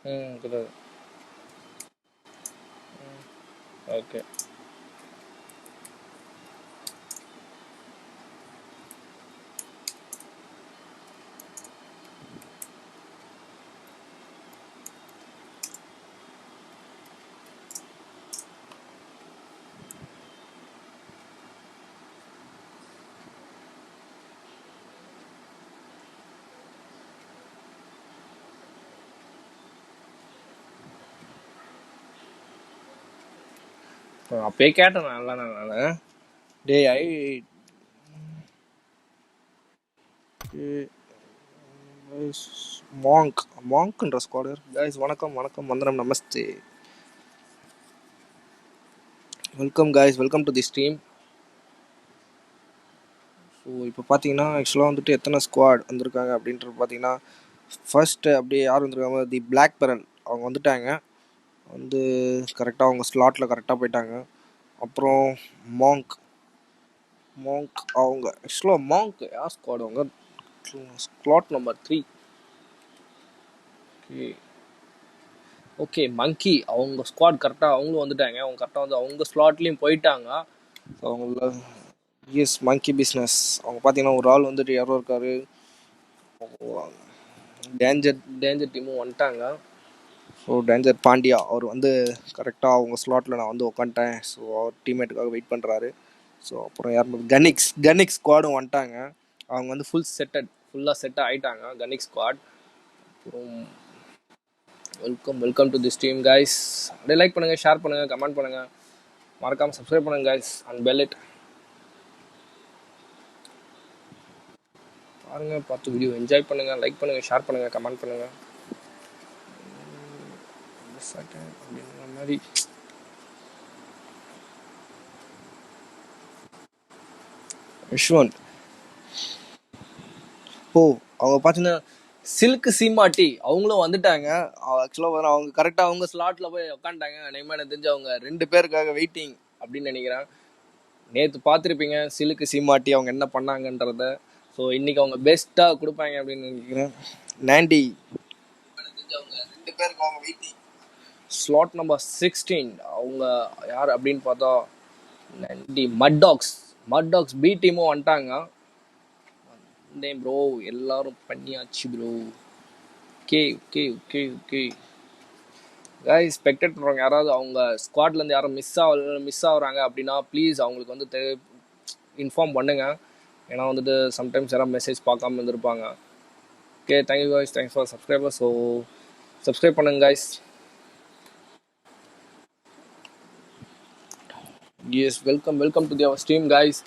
கிடையாது. ஓகே. அப்பயே கேட்டேன் நல்லா நான் டேய் ஐ மாங்க்ன்ற ஸ்குவாடர் கைஸ். வணக்கம் வணக்கம் வந்தனம் நமஸ்தே. Welcome guys, welcome to the stream. So இப்போ பார்த்தீங்கன்னா ஆக்சுவலாக வந்துட்டு எத்தனை ஸ்குவாட் வந்திருக்காங்க அப்படின்றது பார்த்தீங்கன்னா, ஃபர்ஸ்ட்டு அப்படியே யார் வந்திருக்காங்க, தி பிளாக் பெரல் அவங்க வந்துட்டாங்க. வந்து கரெக்டாக அவங்க ஸ்லாட்டில் கரெக்டாக போயிட்டாங்க. அப்புறம் மாங்க் அவங்க ஆக்சுவலாக மாங்க் யார் ஸ்குவாட், அவங்க ஸ்லாட் நம்பர் 3. ஓகே மங்கி அவங்க ஸ்குவாட் கரெக்டாக அவங்களும் வந்துட்டாங்க. அவங்க கரெக்டாக வந்து அவங்க ஸ்லாட்லேயும் போயிட்டாங்க. ஸோ அவங்கள எஸ் மங்கி பிஸ்னஸ் அவங்க பார்த்தீங்கன்னா ஒரு ஆள் வந்துட்டு யாரோ இருக்காரு, டேஞ்சர் டீமும் வந்துட்டாங்க. ஸோ டேஞ்சர் பாண்டியா அவர் வந்து கரெக்டாக அவங்க ஸ்லாட்டில் நான் வந்து உட்காந்துட்டேன். ஸோ அவர் டீம்மேட்டுக்காக வெயிட் பண்ணுறாரு. ஸோ அப்புறம் யார் கனிக்ஸ் ஸ்குவாடும் வந்துட்டாங்க. அவங்க வந்து ஃபுல்லாக செட் ஆகிட்டாங்க கனிக்ஸ் ஸ்குவாட். அப்புறம் welcome to the stream guys. அப்படியே லைக் பண்ணுங்கள், ஷேர் பண்ணுங்கள், கமெண்ட் பண்ணுங்கள், மறக்காமல் சப்ஸ்கிரைப் பண்ணுங்கள் கைஸ் அண்ட் பெல் இட். பாருங்கள், பார்த்து வீடியோ என்ஜாய் பண்ணுங்கள், லைக் பண்ணுங்கள், ஷேர் பண்ணுங்கள், கமெண்ட் பண்ணுங்கள். அப்படின்ற மாதிரி யஷ்வந்த் அவங்க பார்த்தீங்கன்னா சில்க் சீமாட்டி அவங்களும் வந்துட்டாங்க. ஆக்சுவலாக அவங்க கரெக்டாக அவங்க ஸ்லாட்டில் போய் உட்காந்துட்டாங்க. நேமாக எனக்கு தெரிஞ்சு அவங்க 2 பேருக்காக வெயிட்டிங் அப்படின்னு நினைக்கிறேன். நேற்று பார்த்துருப்பீங்க சில்க் சீமாட்டி அவங்க என்ன பண்ணாங்கன்றத. ஸோ இன்றைக்கி அவங்க பெஸ்ட்டாக கொடுப்பாங்க அப்படின்னு நினைக்கிறேன். நாண்டி எனக்கு தெரிஞ்சு அவங்க 2 பேருக்கு அவங்க வெயிட்டிங். ஸ்லாட் நம்பர் 16 அவங்க யார் அப்படின்னு பார்த்தா நாண்டி மட் டாக்ஸ் பி டீமும் வந்துட்டாங்க. ப்ரோ எல்லாரும் பண்ணியாச்சு ப்ரோ. ஓகே கைஸ், ஸ்பெக்டேட் பண்ணுறவங்க யாராவது அவங்க ஸ்குவாட்லேருந்து யாரும் மிஸ் ஆகுறாங்க அப்படின்னா ப்ளீஸ் அவங்களுக்கு வந்து இன்ஃபார்ம் பண்ணுங்க. ஏன்னா வந்துட்டு சம்டைம்ஸ் யாராவது மெசேஜ் பார்க்காம இருந்திருப்பாங்க. Okay, thank you guys, thanks for subscriber. So subscribe பண்ணுங்க guys. Yes, welcome to our stream guys.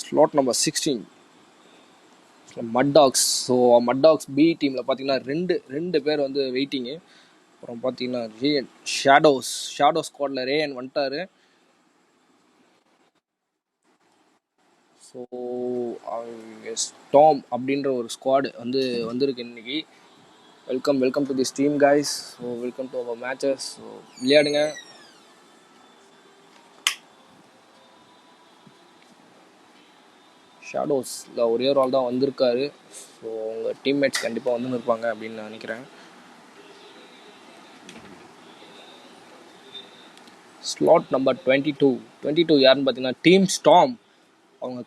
Slot number 16 mud dogs. So mud dogs B டீமில் பார்த்தீங்கன்னா ரெண்டு பேர் வந்து வெயிட்டிங்கு. அப்புறம் பார்த்தீங்கன்னா ரேயன் ஷேடோ ஸ்குவாடில் ரேயன் வந்துட்டார். ஸோ டாம் அப்படின்ற ஒரு ஸ்குவாடு வந்திருக்கு இன்னைக்கு. Welcome to the stream guys. So welcome to our matches. So விளையாடுங்க. ஷேடோஸில் ஒரே ஒரு ஆள் தான் வந்திருக்காரு. ஸோ அவங்க டீம்மேட்ஸ் கண்டிப்பாக வந்துன்னு இருப்பாங்க அப்படின்னு நான் நினைக்கிறேன். ஸ்லாட் நம்பர் 22 யாருன்னு பார்த்தீங்கன்னா டீம் ஸ்டாம். அவங்க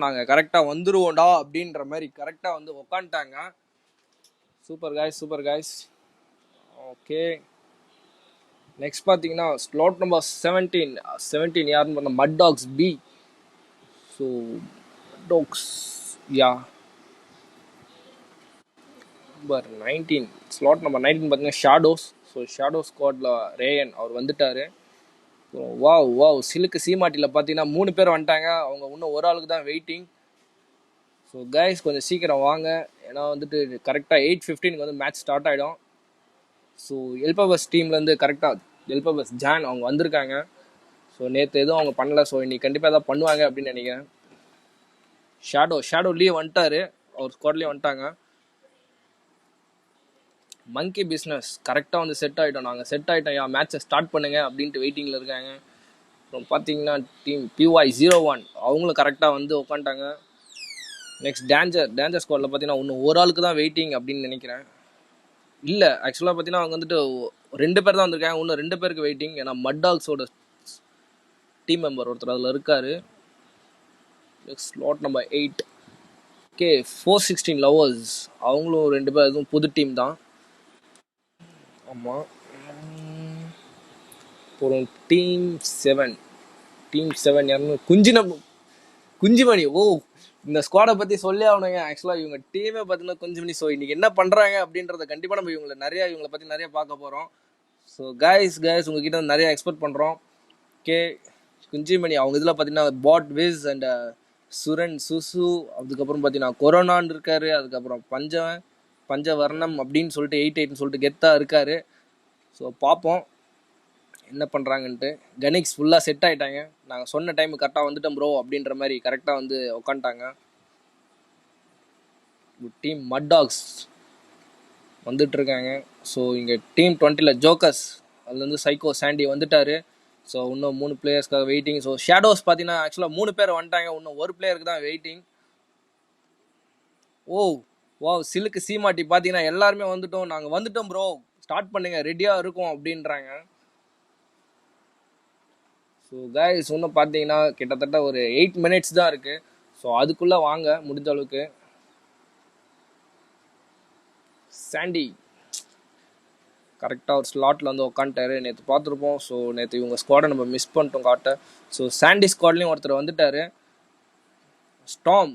நாங்கள் கரெக்டாக வந்துடுவோண்டா அப்படின்ற மாதிரி கரெக்டாக வந்து உக்காந்துட்டாங்க. Super guys. ஓகே, நெக்ஸ்ட் பார்த்தீங்கன்னா ஸ்லாட் நம்பர் 17 யாருன்னு பார்த்தா mad dogs B. So dogs slot number 19 பார்த்தீங்கன்னா ஷேடோஸ். ஸோ ஷேடோ ஸ்குவாடில் ரேயன் அவர் வந்துட்டார். வாவ் சிலுக்கு சீமாட்டியில் பார்த்தீங்கன்னா 3 பேர் வந்துட்டாங்க. அவங்க இன்னும் ஒரு ஆளுக்கு தான் வெயிட்டிங். ஸோ கைஸ் கொஞ்சம் சீக்கிரம் வாங்க, ஏன்னா வந்துட்டு கரெக்டாக 8:15 வந்து மேட்ச் ஸ்டார்ட் ஆகிடும். ஸோ எல்பபஸ் டீம்லேருந்து கரெக்டாக எல்பபஸ் ஜான் அவங்க வந்திருக்காங்க. ஸோ நேற்று எதுவும் அவங்க பண்ணல. ஸோ இன்னைக்கு கண்டிப்பாக எதாவது பண்ணுவாங்க அப்படின்னு நினைக்கிறேன். ஷேடோலேயே வந்துட்டார், அவர் ஸ்குவாட்லேயே வந்துட்டாங்க. மங்கி பிஸ்னஸ் கரெக்டாக வந்து செட் ஆகிட்டோம் மேட்சை ஸ்டார்ட் பண்ணுங்க அப்படின்ட்டு வெயிட்டிங்கில் இருக்காங்க. அப்புறம் பார்த்தீங்கன்னா டீம் PY01 அவங்களும் கரெக்டாக வந்து உட்காந்துட்டாங்க. நெக்ஸ்ட் டேஞ்சர் ஸ்குவாடில் பார்த்தீங்கன்னா இன்னும் ஒரு ஆளுக்கு தான் வெயிட்டிங் அப்படின்னு நினைக்கிறேன். இல்லை ஆக்சுவலாக பார்த்தீங்கன்னா அவங்க வந்துட்டு 2 பேர் தான் வந்திருக்காங்க. இன்னும் 2 பேருக்கு வெயிட்டிங். ஏன்னா மட் டாக்ஸோட டீம் மெம்பர் ஒருத்தர் அதில் இருக்காரு. Slot number 8. ஓகே 416 லவர்ஸ் அவங்களும் 2 பேர், அதுவும் புது டீம் தான். ஆமாம். அப்புறம் டீம் 7 யாருன்னு குஞ்சுமணி. ஓ, இந்த ஸ்குவாடை பற்றி சொல்லி ஆகணுங்க. ஆக்சுவலாக இவங்க டீமே பார்த்தீங்கன்னா குஞ்சுமணி. ஸோ இன்னைக்கு என்ன பண்ணுறாங்க அப்படின்றத கண்டிப்பாக நம்ம இவங்களை பற்றி நிறைய பார்க்க போகிறோம். ஸோ கைஸ் உங்ககிட்ட நிறைய எக்ஸ்பெக்ட் பண்ணுறோம். ஓகே, குஞ்சுமணி அவங்க இதில் பார்த்தீங்கன்னா பாட் விஸ் அண்ட் சுரன் சுசு, அதுக்கப்புறம் பார்த்தீங்கன்னா கொரோனான்னு இருக்காரு, அதுக்கப்புறம் பஞ்சவர்ணம் அப்படின்னு சொல்லிட்டு 88ன்னு சொல்லிட்டு கெத்தாக இருக்காரு. ஸோ பார்ப்போம் என்ன பண்ணுறாங்கன்ட்டு. கனிக்ஸ் ஃபுல்லாக செட் ஆகிட்டாங்க. நாங்கள் சொன்ன டைம் கரெக்டாக வந்துட்டோம் ப்ரோ அப்படின்ற மாதிரி கரெக்டாக வந்து உக்காண்டாங்க. டீம் மட் டாக்ஸ் வந்துட்டுருக்காங்க. ஸோ இங்கே டீம் 20ல் ஜோக்கர்ஸ் அதுலேருந்து சைக்கோ சாண்டி வந்துட்டார். ஸோ இன்னும் 3 பிளேயர்ஸ்க்காக வெயிட்டிங். ஸோ ஷேடோஸ் பார்த்தீங்கன்னா ஆக்சுவலாக 3 பேர் வந்துட்டாங்க. இன்னும் ஒரு பிளேயருக்கு தான் வெயிட்டிங். ஓ சிலுக்கு சீமாட்டி பார்த்தீங்கன்னா எல்லாருமே நாங்கள் வந்துட்டோம் ப்ரோ, ஸ்டார்ட் பண்ணுங்க, ரெடியாக இருக்கும் அப்படின்றாங்க. ஸோ கைஸ் இன்னும் பார்த்தீங்கன்னா கிட்டத்தட்ட ஒரு 8 மினிட்ஸ் தான் இருக்குது. ஸோ அதுக்குள்ளே வாங்க முடிஞ்ச அளவுக்கு. சாண்டி கரெக்டாக ஒரு ஸ்லாட்டில் வந்து உட்காந்துட்டாரு. நேற்று பார்த்துருப்போம். ஸோ நேற்று இவங்க ஸ்குவாடை நம்ம மிஸ் பண்ணிட்டோம் காட்ட. ஸோ சாண்டி ஸ்குவாட்லேயும் ஒருத்தர் வந்துட்டார். ஸ்டாம்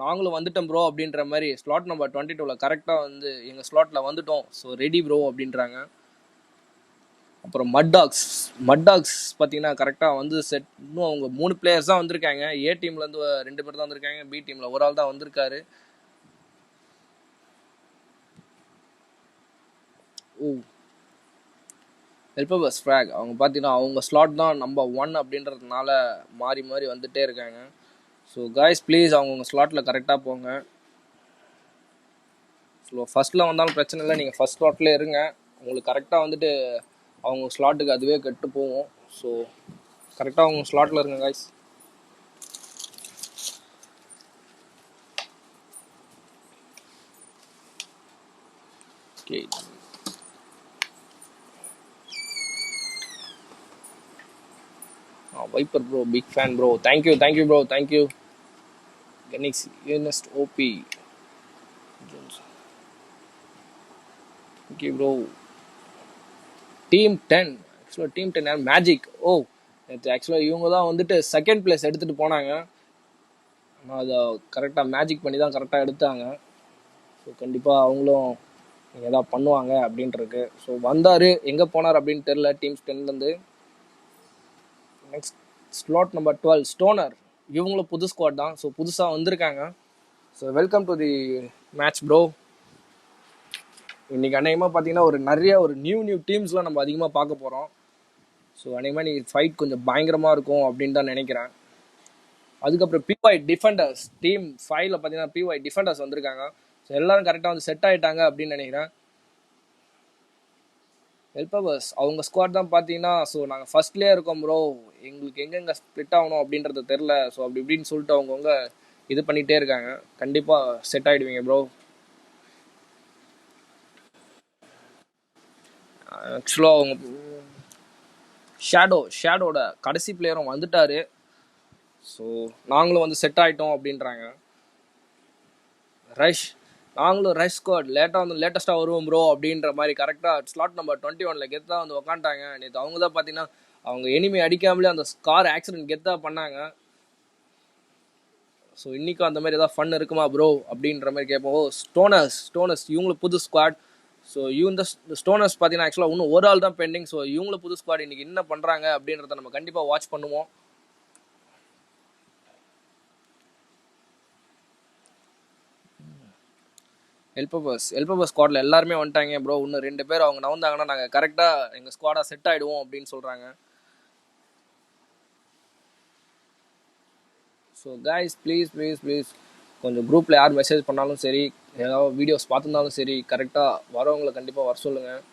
நாங்களும் வந்துட்டோம் ப்ரோ அப்படின்ற மாதிரி ஸ்லாட் நம்பர் 22ல் கரெக்டாக வந்து எங்கள் ஸ்லாட்டில் வந்துட்டோம், ஸோ ரெடி ப்ரோ அப்படின்றாங்க. அப்புறம் மட் டாக்ஸ் பார்த்தீங்கன்னா கரெக்டாக வந்து செட். இன்னும் அவங்க 3 பிளேயர்ஸ் தான் வந்திருக்காங்க. ஏ டீம்லேருந்து 2 பேர் தான் வந்திருக்காங்க, பி டீமில் ஒரு ஆள் தான் வந்திருக்காரு. ஹெல்பர்ஸ் ஃப்ராக் அவங்க பார்த்தீங்கன்னா அவங்க ஸ்லாட் தான் நம்பர் 1 அப்படின்றதுனால மாறி மாறி வந்துட்டே இருக்காங்க. ஸோ காய்ஸ் ப்ளீஸ் அவங்கவுங்க ஸ்லாட்டில் கரெக்டாக போங்க. ஸோ ஃபஸ்ட்டில் வந்தாலும் பிரச்சனை இல்லை, நீங்கள் ஃபஸ்ட் ஸ்லாட்லேயே இருங்க. உங்களுக்கு கரெக்டாக வந்துட்டு அவங்க ஸ்லாட்டுக்கு அதுவே கெட்டு போகும். ஸோ கரெக்டாக அவங்க ஸ்லாட்டில் இருங்க guys. Okay, viper bro big fan bro, thank you bro, thank you. கெனிக்ஸ் Ernest OP okay bro. Team 10 ஆக்சுவலாக டீம் 10 யார் மேஜிக். நேற்று ஆக்சுவலாக இவங்க தான் வந்துட்டு செகண்ட் பிளேஸ் எடுத்துகிட்டு போனாங்க. ஆனால் அதை கரெக்டாக மேஜிக் பண்ணி தான் கரெக்டாக எடுத்தாங்க. ஸோ கண்டிப்பாக அவங்களும் ஏதாவது பண்ணுவாங்க அப்படின்ட்டுருக்கு. ஸோ வந்தார், எங்கே போனார் அப்படின்னு தெரில டீம்ஸ் 10லேருந்து. Next slot number 12 stoner. இவங்களும் புது ஸ்குவாட் தான், ஸோ புதுசாக வந்திருக்காங்க. So welcome to the match bro. இன்றைக்கி அநேகமாக பார்த்தீங்கன்னா ஒரு நியூ டீம்ஸ்லாம் நம்ம அதிகமாக பார்க்க போகிறோம். ஸோ அநேகமாக நீ ஃபைட் கொஞ்சம் பயங்கரமாக இருக்கும் அப்படின்னு தான் நினைக்கிறேன். அதுக்கப்புறம் பிஒய் டிஃபெண்டர்ஸ் டீம் 5ல் பார்த்தீங்கன்னா பிஒய் டிஃபெண்டர்ஸ் வந்திருக்காங்க. ஸோ எல்லோரும் கரெக்டாக வந்து செட் ஆகிட்டாங்க அப்படின்னு நினைக்கிறேன். ஹெல்பர்ஸ் அவங்க ஸ்குவாட் தான் பார்த்தீங்கன்னா, ஸோ நாங்கள் ஃபஸ்ட்லேயே இருக்கோம் ப்ரோ, எங்களுக்கு எங்கெங்கே ஸ்ப்ளிட் ஆகணும் அப்படின்றது தெரில. ஸோ அப்படி இப்படின்னு சொல்லிட்டு அவங்கவுங்க இது பண்ணிகிட்டே இருக்காங்க. கண்டிப்பாக செட் ஆகிடுவீங்க ப்ரோ. ஆக்சுவலாக அவங்க ஷேடோட கடைசி பிளேயரும் வந்துட்டார். ஸோ நாங்களும் வந்து செட் ஆகிட்டோம் அப்படின்றாங்க. நாங்களும் ரஷ் ஸ்குவாட் லேட்டஸ்ட்டாக வருவோம் ப்ரோ அப்படின்ற மாதிரி கரெக்டாக ஸ்லாட் நம்பர் 21ல் கெத்தாக வந்து உக்காண்டாங்க. நேற்று அவங்க தான் பார்த்தீங்கன்னா அவங்க எனிமி அடிக்காமலே அந்த கார் ஆக்சிடென்ட் கெத்தாக பண்ணாங்க. ஸோ இன்றைக்கும் அந்த மாதிரி ஏதாவது ஃபன் இருக்குமா ப்ரோ அப்படின்ற மாதிரி கேட்போம். ஸ்டோனர்ஸ் இவங்களுக்கு புது ஸ்குவாட். ஸோ இந்த ஸ்டோனர்ஸ் பார்த்தீங்கன்னா ஆக்சுவலாக இன்னும் ஒரு ஆள் தான் பெண்டிங். ஸோ இவங்களும் புது ஸ்குவாட் இன்றைக்கி என்ன பண்ணுறாங்க அப்படின்றத நம்ம கண்டிப்பாக வாட்ச் பண்ணுவோம். ஹெல்பர்ஸ் ஸ்குவாடில் எல்லாருமே வந்துட்டாங்க ப்ரோ. இன்னும் 2 பேர் அவங்க நவந்தாங்கன்னா நாங்கள் கரெக்டாக எங்கள் ஸ்குவாடாக செட் ஆகிடுவோம் அப்படின்னு சொல்கிறாங்க. ஸோ கைஸ் ப்ளீஸ் கொஞ்சம் குரூப்பில் யார் மெசேஜ் பண்ணாலும் சரி, ஏதாவது வீடியோஸ் பார்த்துருந்தாலும் சரி, கரெக்டாக வரவங்களை கண்டிப்பாக வர சொல்லுங்கள்.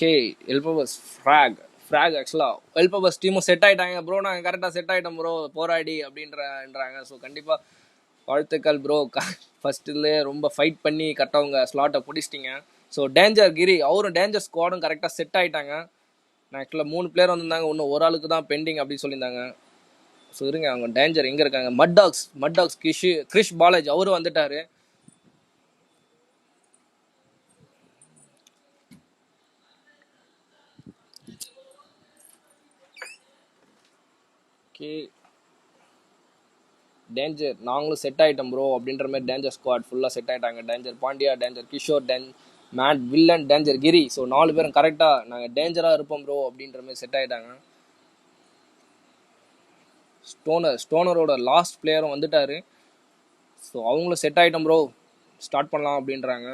ஓகே. எல்பவர்ஸ் ஃப்ராக் ஆக்சுவலாக எல்பவர்ஸ் டீமும் செட் ஆகிட்டாங்க ப்ரோ. நாங்கள் கரெக்டாக செட் ஆகிட்டோம் ப்ரோ, போராடி அப்படின்றாங்க. ஸோ கண்டிப்பாக வாழ்த்துக்கள் ப்ரோ. ஃபர்ஸ்ட்லேயே ரொம்ப ஃபைட் பண்ணி கரெக்டாக அவங்க ஸ்லாட்டை பிடிச்சிட்டிங்க. ஸோ டேஞ்சர் கிரி அவரும் டேஞ்சர் ஸ்குவாடும் கரெக்டாக செட் ஆகிட்டாங்க. நான் ஆக்சுவலாக 3 பிளேயர் வந்திருந்தாங்க, இன்னும் ஒரு ஆளுக்கு தான் பெண்டிங் அப்படின்னு சொல்லியிருந்தாங்க. ஸோ இருங்க, அவங்க டேஞ்சர் எங்கே இருக்காங்க? மட் டாக்ஸ் கிரிஷ் பாலாஜி அவரும் வந்துட்டாரு. ஓகே. டேஞ்சர் நாங்களும் செட் ஆகிட்டோம் ப்ரோ அப்படின்ற மாதிரி டேஞ்சர் ஸ்குவாட் ஃபுல்லாக செட் ஆகிட்டாங்க. Danger Pandya, danger Kishore, mad, villain, danger Giri. So 4 பேரும் கரெக்டாக நாங்கள் டேஞ்சராக இருப்போம் ப்ரோ அப்படின்ற மாதிரி செட் ஆகிட்டாங்க. ஸ்டோனரோட லாஸ்ட் பிளேயரும் வந்துட்டாரு. ஸோ அவங்களும் செட் ஆகிட்டோம் ப்ரோ, ஸ்டார்ட் பண்ணலாம் அப்படின்றாங்க.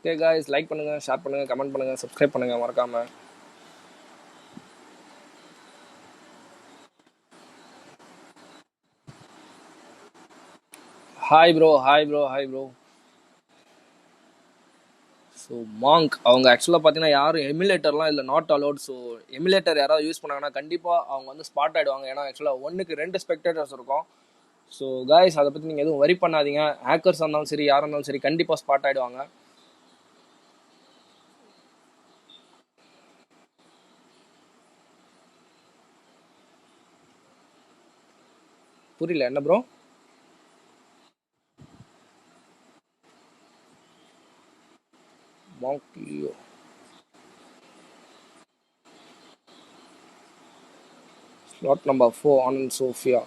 ஓகே காய்ஸ், லைக் பண்ணுங்கள், ஷேர் பண்ணுங்கள், கமெண்ட் பண்ணுங்கள், சப்ஸ்கிரைப் பண்ணுங்கள் மறக்காமல். Hi bro. ஸோ மாங்க் அவங்க ஆக்சுவலாக பார்த்தீங்கன்னா யாரும் எமுலேட்டர்லாம் இல்லை, நாட் அலோட். ஸோ எமுலேட்டர் யாராவது யூஸ் பண்ணாங்கன்னா கண்டிப்பாக அவங்க வந்து ஸ்பாட் ஆகிடுவாங்க. ஏன்னா ஆக்சுவலாக 1க்கு 2 ஸ்பெக்டேட்டர்ஸ் இருக்கும். ஸோ காய்ஸ் அதை பற்றி நீங்கள் எதுவும் வரி பண்ணாதீங்க. ஹேக்கர்ஸாக இருந்தாலும் சரி, யாராக இருந்தாலும் சரி, கண்டிப்பாக ஸ்பாட் ஆகிடுவாங்க. புரியல என்ன ப்ரோ? மாங்க்லியோ slot number 4 Anand Sophia.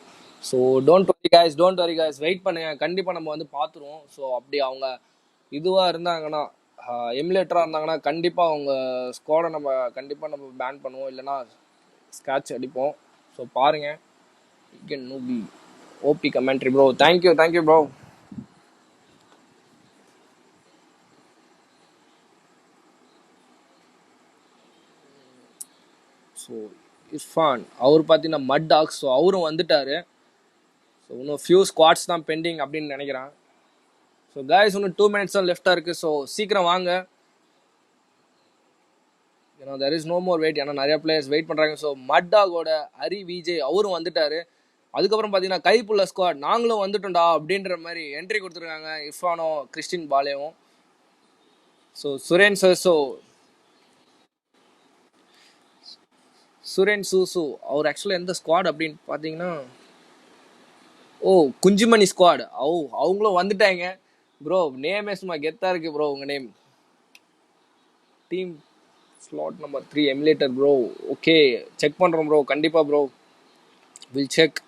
So don't worry guys, wait பண்ணுங்க, கண்டிப்பாக நம்ம வந்து பார்த்துருவோம். ஸோ அப்படி அவங்க இதுவாக இருந்தாங்கன்னா, எமுலேட்டராக இருந்தாங்கன்னா கண்டிப்பாக அவங்க ஸ்குவாடை நம்ம பேன் பண்ணுவோம், இல்லைனா ஸ்க்ராட்ச் அடிப்போம். ஸோ பாருங்கள். Noobie OP commentary bro, thank you bro. So Irfan அவர் பார்த்தீங்கன்னா மட் டாக்ஸ். ஸோ அவரும் வந்துட்டாரு. ஸோ இன்னும் ஃபியூ ஸ்குவாட்ஸ் தான் பெண்டிங் அப்படின்னு நினைக்கிறேன். ஸோ காய்ஸ் இன்னும் 2 minutes தான் லெஃப்டாக இருக்குது. ஸோ சீக்கிரம் வாங்க, ஏன்னா there is no more wait. ஏன்னா நிறைய பிளேயர்ஸ் வெயிட் பண்ணுறாங்க. ஸோ மட் டாகோட ஹரி விஜய் அவரும் வந்துட்டாரு. அதுக்கப்புறம் பார்த்தீங்கன்னா கைப்புள்ள ஸ்குவாட் நாங்களும் வந்துட்டோம்டா அப்படின்ற மாதிரி என்ட்ரி கொடுத்துருக்காங்க. இர்ஃபானோ, கிறிஸ்டின் பாலேவும். ஸோ சுரேன் சூசு அவர் ஆக்சுவலாக எந்த ஸ்குவாட் அப்படின்னு பார்த்தீங்கன்னா, குஞ்சுமணி ஸ்குவாட். அவங்களும் வந்துட்டாங்க ப்ரோ. நேமே சும்மா கெத்தாக இருக்கு ப்ரோ உங்கள் name. Team slot number 3 emulator bro. Okay, check பண்ணுறோம் ப்ரோ, கண்டிப்பாக ப்ரோ, வில் செக்.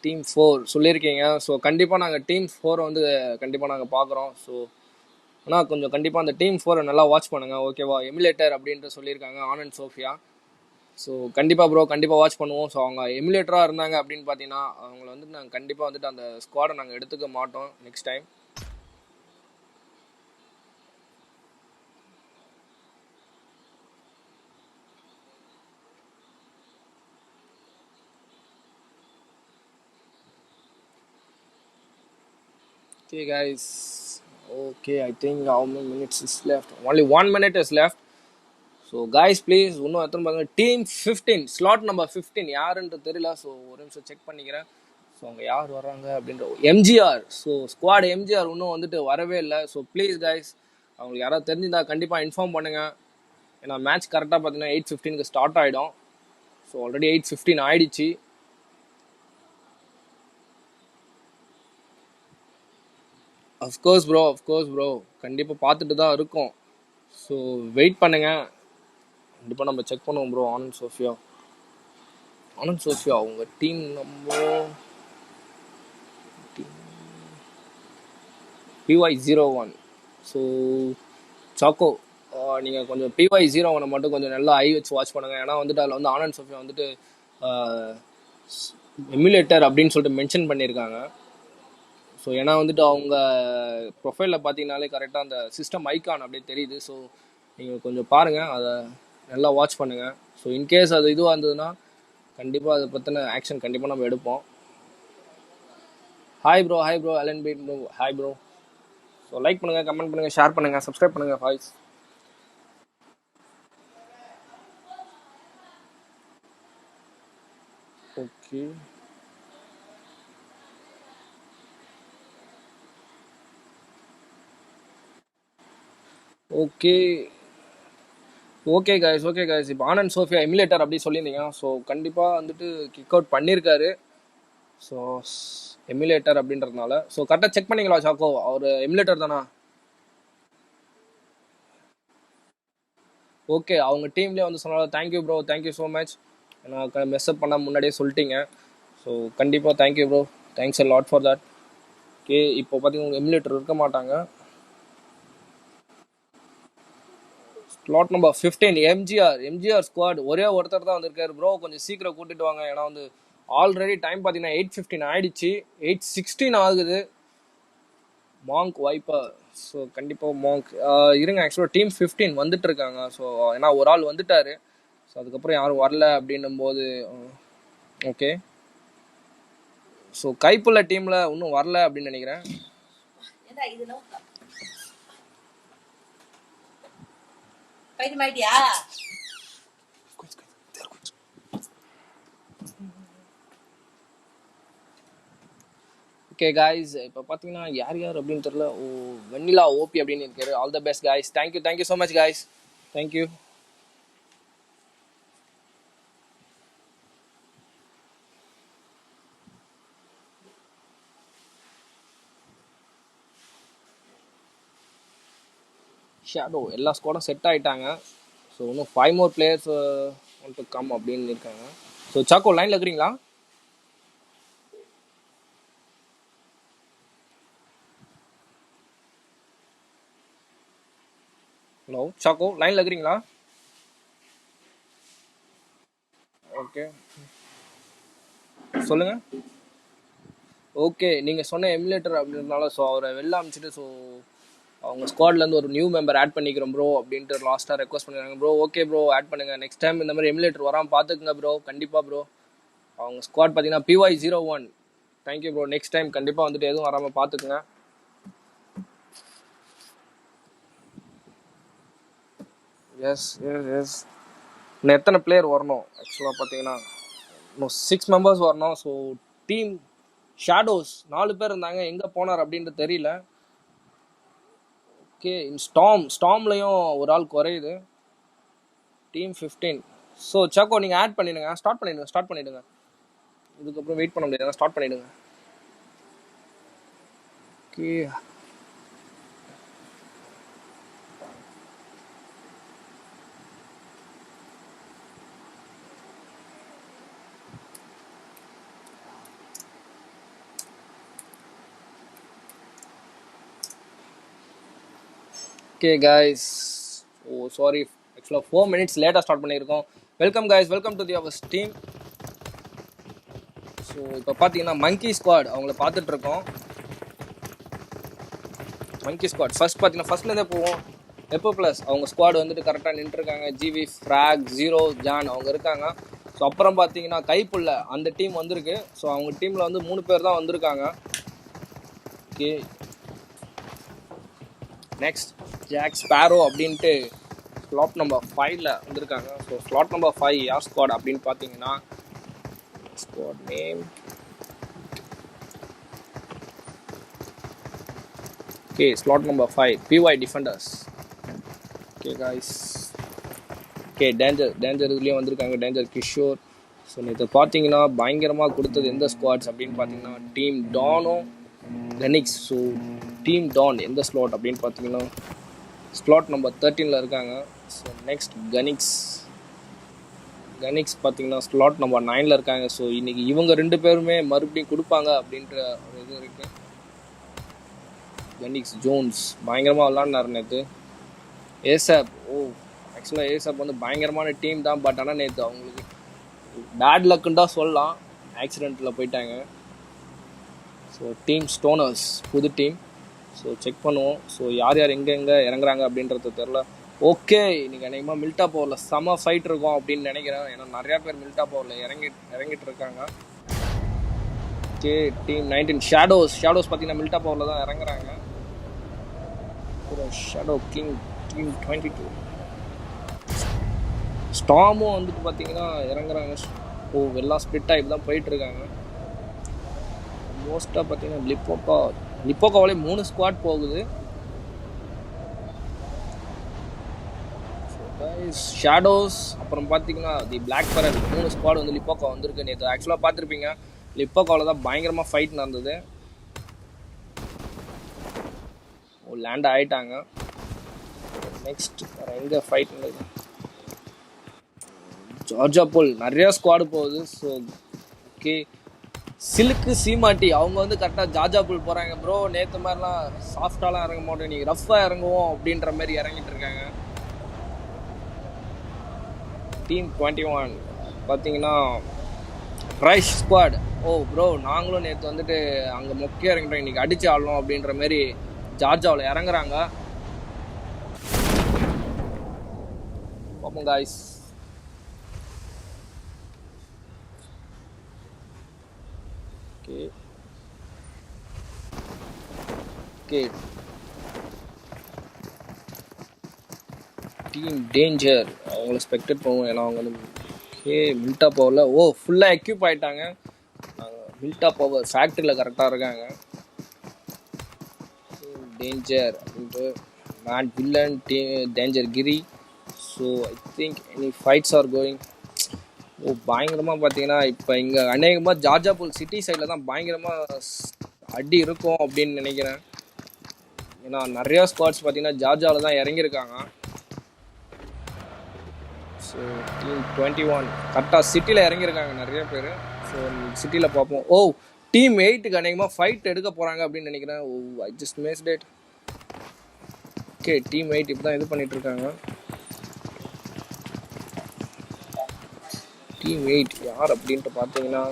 டீம் 4 சொல்லியிருக்கீங்க. ஸோ கண்டிப்பாக நாங்கள் டீம் 4 வந்து கண்டிப்பாக நாங்கள் பார்க்குறோம். ஸோ ஆனால் கொஞ்சம் கண்டிப்பாக அந்த டீம் 4 நல்லா வாட்ச் பண்ணுங்கள், ஓகேவா? எமுலேட்டர் அப்படின்ட்டு சொல்லியிருக்காங்க ஆனந்த் சோஃபியா. ஸோ கண்டிப்பாக ப்ரோ, கண்டிப்பாக வாட்ச் பண்ணுவோம். ஸோ அவங்க எமுலேட்டராக இருந்தாங்க அப்படின்னு பார்த்தீங்கன்னா அவங்கள வந்துட்டு நாங்கள் கண்டிப்பாக வந்துட்டு அந்த ஸ்குவாடை நாங்கள் எடுத்துக்க மாட்டோம் next time. Okay guys, okay, I think how many minutes is left? Only 1 minute is left. So guys please இன்னும் எத்தனை பாருங்க. டீம் 15 ஸ்லாட் நம்பர் 15 யாருன்றது தெரியல. ஸோ ஒரு நிமிஷம் செக் பண்ணிக்கிறேன். ஸோ அவங்க யார் வர்றாங்க அப்படின்ற எம்ஜிஆர். ஸோ ஸ்குவாட் எம்ஜிஆர் இன்னும் வந்துட்டு வரவே இல்லை. ஸோ ப்ளீஸ் காய்ஸ் அவங்களுக்கு யாராவது தெரிஞ்சிருந்தா கண்டிப்பாக இன்ஃபார்ம் பண்ணுங்கள். ஏன்னா மேட்ச் கரெக்டாக பார்த்தீங்கன்னா 8:15க்கு ஸ்டார்ட் ஆகிடும். ஸோ ஆல்ரெடி 8:15 ஆயிடுச்சு. அஃப்கோர்ஸ் ப்ரோ கண்டிப்பாக பார்த்துட்டு தான் இருக்கோம். ஸோ வெயிட் பண்ணுங்கள், கண்டிப்பாக நம்ம செக் பண்ணுவோம் ப்ரோ. ஆனந்த் சோஃபியா அவங்க team number PY01. So choco நீங்கள் கொஞ்சம் PY01 மட்டும் கொஞ்சம் நல்லா ஐ வச்சு வாட்ச் பண்ணுங்கள். ஏன்னா வந்துட்டு அதில் வந்து ஆனந்த் சோஃபியா வந்துட்டு எமுலேட்டர் அப்படின்னு சொல்லிட்டு மென்ஷன் பண்ணியிருக்காங்க. ஸோ ஏன்னா வந்துட்டு அவங்க ப்ரொஃபைலில் பார்த்தீங்கனாலே கரெக்டாக அந்த சிஸ்டம் ஐக்கான் அப்படியே தெரியுது. ஸோ நீங்கள் கொஞ்சம் பாருங்கள், அதை நல்லா வாட்ச் பண்ணுங்கள். ஸோ இன்கேஸ் அது இதுவாக இருந்ததுன்னா கண்டிப்பாக அதை பற்றின ஆக்ஷன் கண்டிப்பாக நம்ம எடுப்போம். Hi bro Alan Beat bro, hi bro. So like பண்ணுங்கள், கமெண்ட் பண்ணுங்கள், ஷேர் பண்ணுங்கள், சப்ஸ்கிரைப் பண்ணுங்கள் boys. Okay okay okay guys, okay guys. இப்போ ஆனந்த் சோஃபியா எமுலேட்டர் அப்படி சொல்லியிருந்தீங்க. ஸோ கண்டிப்பாக வந்துட்டு கிக் அவுட் பண்ணியிருக்காரு. ஸோ எமுலேட்டர் அப்படின்றதுனால ஸோ கரெக்டாக செக் பண்ணிங்களா சாக்கோ? அவர் எமுலேட்டர் தானா? ஓகே, அவங்க டீம்லேயே வந்து சொன்னாலும் thank you bro, thank you so much. ஏன்னா மெஸ்அப் பண்ண முன்னாடியே சொல்லிட்டீங்க. ஸோ கண்டிப்பாக thank you bro, thanks a lot for that. Okay, இப்போ பார்த்தீங்கன்னா எமுலேட்டர் இருக்க மாட்டாங்க. ஸ்லாட் நம்பர் 15 எம்ஜிஆர் ஸ்குவாட் ஒரே ஒருத்தர் தான் வந்திருக்காரு. ப்ரோ கொஞ்சம் சீக்கிரம் கூட்டிட்டு வாங்க. ஏன்னா வந்து ஆல்ரெடி டைம் பார்த்தீங்கன்னா 8:15 ஆயிடுச்சு, 8:16 ஆகுது. Monk viper. ஸோ கண்டிப்பாக மாங்க் இருங்க. ஆக்சுவலாக டீம் 15 வந்துட்டு இருக்காங்க. ஸோ ஏன்னா ஒரு ஆள் வந்துட்டாரு. ஸோ அதுக்கப்புறம் யாரும் வரல அப்படின்னும் போது ஓகே. ஸோ கைப்புள்ள டீமில் இன்னும் வரல அப்படின்னு நினைக்கிறேன். ஓகே காய்ஸ், இப்போ பார்த்தீங்கன்னா யார் யார் அப்படின்னு தெரியல. ஓ, வெண்ணிலா ஓபி அப்படின்னு இருக்காரு. All the best guys. Thank you so much guys. Thank you. Shadow எல்லா ஸ்குவாடும் செட் ஆகிட்டாங்க. ஸோ இன்னும் 5 more players want to come அப்படின்னு இருக்காங்க. ஸோ சாக்கோ லைனில் இருக்கிறீங்களா? ஹலோ சாக்கோ, லைனில் இருக்கிறீங்களா? ஓகே சொல்லுங்கள். ஓகே, நீங்கள் சொன்ன எமுலேட்டர் அப்படின்றதுனால ஸோ அவரை வெளில அனுப்பிச்சிட்டு ஸோ அவங்க ஸ்குவாட்லேருந்து ஒரு நியூ மெம்பர் ஆட் பண்ணிக்கிறோம் ப்ரோ அப்படின்ட்டு லாஸ்ட்டாக ரெக்வஸ்ட் பண்ணிடுறாங்க. ப்ரோ ஓகே ப்ரோ, ஆட் பண்ணுங்கள். நெக்ஸ்ட் டைம் இந்த மாதிரி எமுலேட்டர் வராமல் பார்த்துக்குங்க ப்ரோ. கண்டிப்பாக ப்ரோ. அவங்க ஸ்குவாட் பார்த்தீங்கன்னா PY01. Thank you bro. Next time கண்டிப்பாக வந்துட்டு எதுவும் வராமல் பார்த்துக்குங்க. Yes yes yes. இன்னும் எத்தனை பிளேயர் வரணும்? ஆக்சுவலாக பார்த்தீங்கன்னா இன்னும் 6 members வரணும். ஸோ டீம் ஷேடோஸ் 4 பேர் இருந்தாங்க, எங்கே போனார் அப்படின்ட்டு தெரியல. ஓகே, ஸ்டாம்லையும் ஒரு ஆள் குறையுது. டீம் 15. ஸோ சாக்கோ நீங்கள் ஆட் பண்ணிடுங்க, ஸ்டார்ட் பண்ணிவிடுங்க. இதுக்கப்புறம் வெயிட் பண்ண முடியாது, ஸ்டார்ட் பண்ணிவிடுங்க. Okay okay guys. Oh sorry, ஆக்சுவலாக 4 minutes லேட்டாக ஸ்டார்ட் பண்ணியிருக்கோம். Welcome guys, welcome to the our team. So இப்போ பார்த்தீங்கன்னா மங்கி ஸ்குவாட் அவங்கள பார்த்துட்ருக்கோம். மங்கி ஸ்குவாட் ஃபர்ஸ்ட் பார்த்தீங்கன்னா ஃபர்ஸ்ட்லேருந்தே போவோம். எப்போ ப்ளஸ் அவங்க ஸ்குவாட் வந்துட்டு கரெக்டாக நின்றுருக்காங்க. ஜிவி, ஃப்ராக், ஜீரோ, ஜான் அவங்க இருக்காங்க. ஸோ அப்புறம் பார்த்தீங்கன்னா கைப்புள்ள அந்த டீம் வந்திருக்கு. ஸோ அவங்க டீமில் வந்து 3 பேர் தான் வந்திருக்காங்க. ஓகே, நெக்ஸ்ட் ஜாக் ஸ்பேரோ அப்படின்ட்டு ஸ்லாட் நம்பர் 5ல் வந்திருக்காங்க. ஸோ ஸ்லாட் நம்பர் 5 யார் ஸ்குவாட் அப்படின்னு பார்த்தீங்கன்னா squad name okay slot number 5 PY defenders. Okay guys. Okay, danger இதுலேயும் வந்திருக்காங்க. டேஞ்சர் கிஷோர். ஸோ இதை பார்த்தீங்கன்னா பயங்கரமாக கொடுத்தது எந்த ஸ்குவாட்ஸ் அப்படின்னு பார்த்தீங்கன்னா டீம் டானோ கனிக்ஸ். ஸோ டீம் டான் எந்த ஸ்லாட் அப்படின்னு பார்த்தீங்கன்னா ஸ்லாட் நம்பர் 13ல் இருக்காங்க. ஸோ நெக்ஸ்ட் கனிக்ஸ் பார்த்தீங்கன்னா ஸ்லாட் நம்பர் 9ல் இருக்காங்க. ஸோ இன்றைக்கி இவங்க 2 பேருமே மறுபடியும் கொடுப்பாங்க அப்படின்ற ஒரு இது இருக்குது. கனிக்ஸ் ஜோன்ஸ் பயங்கரமாக விளாட்னார் நேற்று. ஏசாப், ஆக்சுவலாக ஏசாப் வந்து பயங்கரமான டீம் தான். பட் ஆனால் நேற்று அவங்களுக்கு பேட் லக்குன்னு தான் சொல்லலாம், ஆக்சிடெண்ட்டில் போயிட்டாங்க. ஸோ டீம் ஸ்டோனர்ஸ் புது டீம். ஸோ செக் பண்ணுவோம். ஸோ யார் எங்கே இறங்குறாங்க அப்படின்றது தெரில. ஓகே, இன்றைக்கி அநேகமாக மில்டா பவரில் செம ஃபைட் இருக்கும் அப்படின்னு நினைக்கிறேன். ஏன்னா நிறையா பேர் மில்டா பவரில் இறங்கிட்டு இருக்காங்க. ஓகே, டீம் 19 ஷேடோஸ் பார்த்தீங்கன்னா மில்டா பவரில் தான் இறங்குறாங்க. அப்புறம் ஷேடோ கிங் டீம் 22. ஸ்டாமும் வந்துட்டு பார்த்தீங்கன்னா இறங்குறாங்க. ஓ, எல்லாம் ஸ்ப்ளிட் ஆகி தான் போயிட்டுருக்காங்க. மோஸ்ட்டாக பார்த்தீங்கன்னா லிப்போக்காவிலே 3 ஸ்குவாட் போகுது. ஷேடோஸ் அப்புறம் பார்த்தீங்கன்னா தி பிளாக் ஃபெரர் 3 ஸ்குவாட் வந்து லிப்போக்கா வந்திருக்கு. நேற்று ஆக்சுவலாக பார்த்துருப்பீங்க, லிப்போக்காவில் தான் பயங்கரமாக ஃபைட் நடந்தது. லேண்ட் ஆகிட்டாங்க. நெக்ஸ்ட் எங்கே ஃபைட் நடக்குது? ஜார்ஜா போல் நிறையா ஸ்குவாடு போகுது. ஸோ ஓகே, சிலுக்கு சீமாட்டி அவங்க வந்து கரெக்டாக ஜார்ஜா போல் போகிறாங்க. ப்ரோ நேற்று மாதிரிலாம் சாஃப்டாலாம் இறங்க மாட்டோம், நீங்கள் ரஃப்பாக இறங்குவோம் அப்படின்ற மாதிரி இறங்கிட்டு இருக்காங்க. டீம் 21 பார்த்தீங்கன்னா ரைஸ் ஸ்குவாட். ஓ ப்ரோ, நாங்களும் நேற்று வந்துட்டு அங்கே மொக்கையாக இறங்கிட்டோம், இன்றைக்கி அடித்து ஆடணும் அப்படின்ற மாதிரி ஜார்ஜாவில் இறங்குறாங்க. பார்ப்போம் காய்ஸ். ஓகே, டீம் டேஞ்சர் அவங்கள ஸ்பெக்டேட் பண்ணுவோம். ஏன்னா அவங்க வந்து ஓகே மில்டா பவரில் ஃபுல்லாக எக்யூப் ஆகிட்டாங்க. மில்டா பவர் ஃபேக்ட்ரியில் கரெக்டாக இருக்காங்க. டேஞ்சர் அப்படின்ட்டு mad villain danger Giri. So I think any fights are going. பயங்கரமாக பார்த்தீங்கன்னா இப்போ இங்கே அநேகமாக ஜார்ஜாபூல் சிட்டி சைடில் தான் பயங்கரமாக அடி இருக்கும் அப்படின்னு நினைக்கிறேன். ஏன்னா நிறையா ஸ்குவாட்ஸ் பார்த்தீங்கன்னா ஜார்ஜாவில் தான் இறங்கியிருக்காங்க. ஸோ டீம் 21 கரெக்டாக சிட்டியில் இறங்கியிருக்காங்க நிறைய பேர். ஸோ சிட்டியில் பார்ப்போம். டீம் 8க்கு அநேகமாக ஃபைட் எடுக்க போகிறாங்க அப்படின்னு நினைக்கிறேன். I just mist it. Okay, team 8 இப்போ தான் இது பண்ணிகிட்ருக்காங்க. டீம் 8 யார் அப்படின்ட்டு பார்த்தீங்கன்னா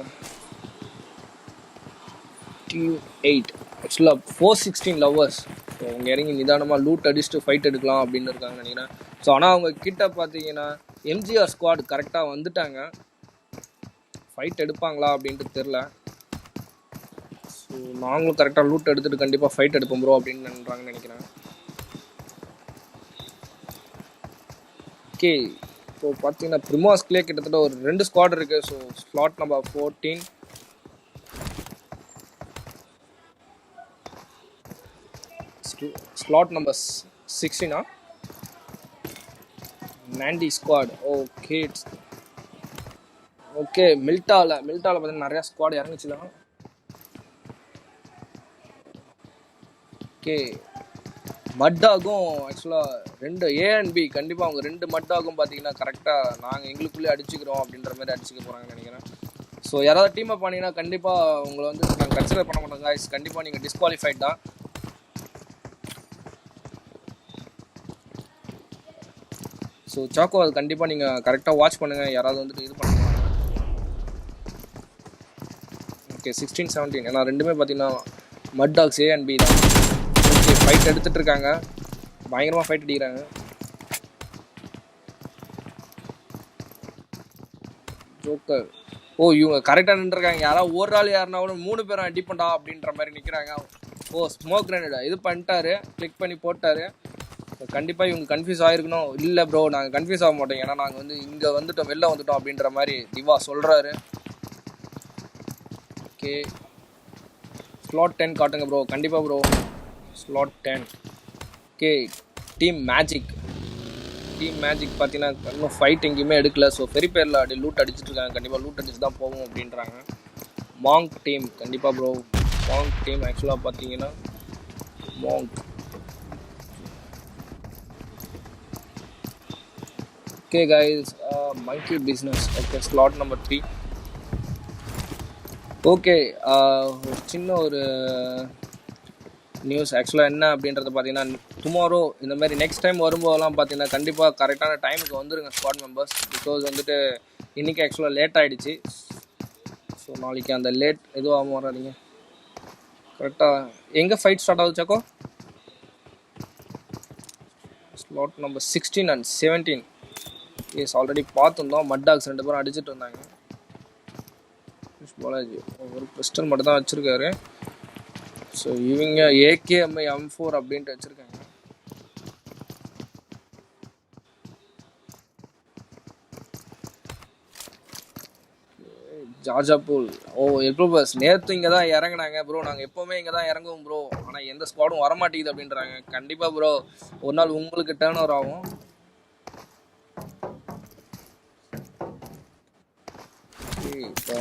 டீம் 8 ஆக்சுவலாக 416 லவ்வர்ஸ். ஸோ அவங்க இறங்கி நிதானமாக லூட் அடிச்சுட்டு ஃபைட் எடுக்கலாம் அப்படின்னு இருக்காங்கன்னு நினைக்கிறேன். ஸோ ஆனால் அவங்க கிட்ட பார்த்தீங்கன்னா எம்ஜிஆர் ஸ்குவாட் கரெக்டாக வந்துட்டாங்க. ஃபைட் எடுப்பாங்களா அப்படின்ட்டு தெரில. ஸோ நாங்களும் கரெக்டாக லூட் எடுத்துகிட்டு கண்டிப்பாக ஃபைட் எடுப்போம் ப்ரோ அப்படின்னு நினைக்கிறேன். ஓகே, இப்போ பார்த்தீங்கன்னா ப்ரிமாஸ்க்லேயே கிட்டத்தட்ட ஒரு 2 ஸ்குவாட் இருக்குது. So slot number 14, slot number 16 நாண்டி ஸ்குவாட். ஓகே மில்டாவில் பார்த்தீங்கன்னா நிறையா ஸ்குவாட் இறங்குச்சுலாம். ஓகே, மட்டாகும் ஆக்சுவலாக 2 A and B கண்டிப்பாக அவங்க 2 மட்டாகும் பார்த்தீங்கன்னா கரெக்டாக நாங்கள் எங்களுக்குள்ளே அடிச்சுக்கிறோம் அப்படின்ற மாதிரி அடிச்சுக்க போகிறாங்கன்னு நினைக்கிறேன். ஸோ யாராவது டீம் அப் பண்ணிங்கன்னா கண்டிப்பாக உங்களை வந்து நாங்கள் கன்சிடர் பண்ண மாட்டோம் காய்ஸ். கண்டிப்பாக நீங்கள் டிஸ்குவாலிஃபைட் தான். ஸோ சாக்கோ அது கண்டிப்பாக நீங்கள் கரெக்டாக வாட்ச் பண்ணுங்கள், யாராவது வந்துட்டு இது பண்ணுங்க. ஓகே 16, 17 ஏன்னா ரெண்டுமே பார்த்தீங்கன்னா mad tax A and B தான். ஓகே, ஃபைட் எடுத்துகிட்டு இருக்காங்க, பயங்கரமாக ஃபைட் அடிக்கிறாங்க. ஜோக்கர் இவங்க கரெக்டாக நின்றுருக்காங்க. யாராவது ஒரு ஆள் யாருனா கூட 3 பேரும் அடிப்பண்டா அப்படின்ற மாதிரி நிற்கிறாங்க. ஸ்மோக் கிரனேட் இது பண்ணிட்டாரு, கிளிக் பண்ணி போட்டார். கண்டிப்பாக இவங்க கன்ஃபியூஸ் ஆகிருக்கணும். இல்லை ப்ரோ நாங்கள் கன்ஃபியூஸ் ஆக மாட்டோம், ஏன்னா நாங்கள் வந்து இங்கே வந்துட்டோம், வெளில வந்துட்டோம் அப்படின்ற மாதிரி திவா சொல்கிறாரு. ஓகே, ஸ்லாட் 10 காட்டுங்க ப்ரோ. கண்டிப்பாக bro, slot 10. Okay, team magic பார்த்தீங்கன்னா இன்னும் ஃபைட் எங்கேயுமே எடுக்கல. ஸோ பெரிய பேரில் அப்படி லூட் அடிச்சுட்டு இருக்காங்க. கண்டிப்பாக லூட் அடிச்சு தான் போவோம் அப்படின்றாங்க. மாங்க் டீம் கண்டிப்பாக ப்ரோ. மாங்க் டீம் ஆக்சுவலாக பார்த்தீங்கன்னா Monk. Okay guys, monkey business. Okay, slot number 3. Okay, சின்ன ஒரு நியூஸ் ஆக்சுவலாக என்ன அப்படின்றத பார்த்தீங்கன்னா டுமாரோ இந்த மாதிரி நெக்ஸ்ட் டைம் வரும்போதெல்லாம் பார்த்தீங்கன்னா கண்டிப்பாக கரெக்டான டைமுக்கு வந்துடுங்க ஸ்குவாட் மெம்பர்ஸ். பிகாஸ் வந்துட்டு இன்றைக்கி ஆக்சுவலாக லேட் ஆகிடுச்சு. ஸோ நாளைக்கு அந்த லேட் எதுவும் வராதிங்க. கரெக்டாக எங்கே ஃபைட் ஸ்டார்ட் ஆகுது Chacko? Slot number 16 and 17. Yes, already பார்த்துருந்தோம். மட் டாக்ஸ் 2 பேரும் அடிச்சுட்டு இருந்தாங்க. பாலாஜி ஒரு பிஸ்டல் மட்டும் தான் வச்சுருக்காரு. ஸோ இவங்க AKM M4 அப்படின்ட்டு வச்சுருக்காங்க. ஜார்ஜா பூல். ஓ எல்போ பஸ் நேற்று இங்கே தான் இறங்குனாங்க ப்ரோ. நாங்கள் எப்போவுமே இங்கே தான் இறங்குவோம் ப்ரோ, ஆனால் எந்த ஸ்குவாடும் வரமாட்டேங்குது அப்படின்றாங்க. கண்டிப்பாக ப்ரோ ஒரு நாள் உங்களுக்கு டேர்ன் ஓவர் ஆகும். இப்போ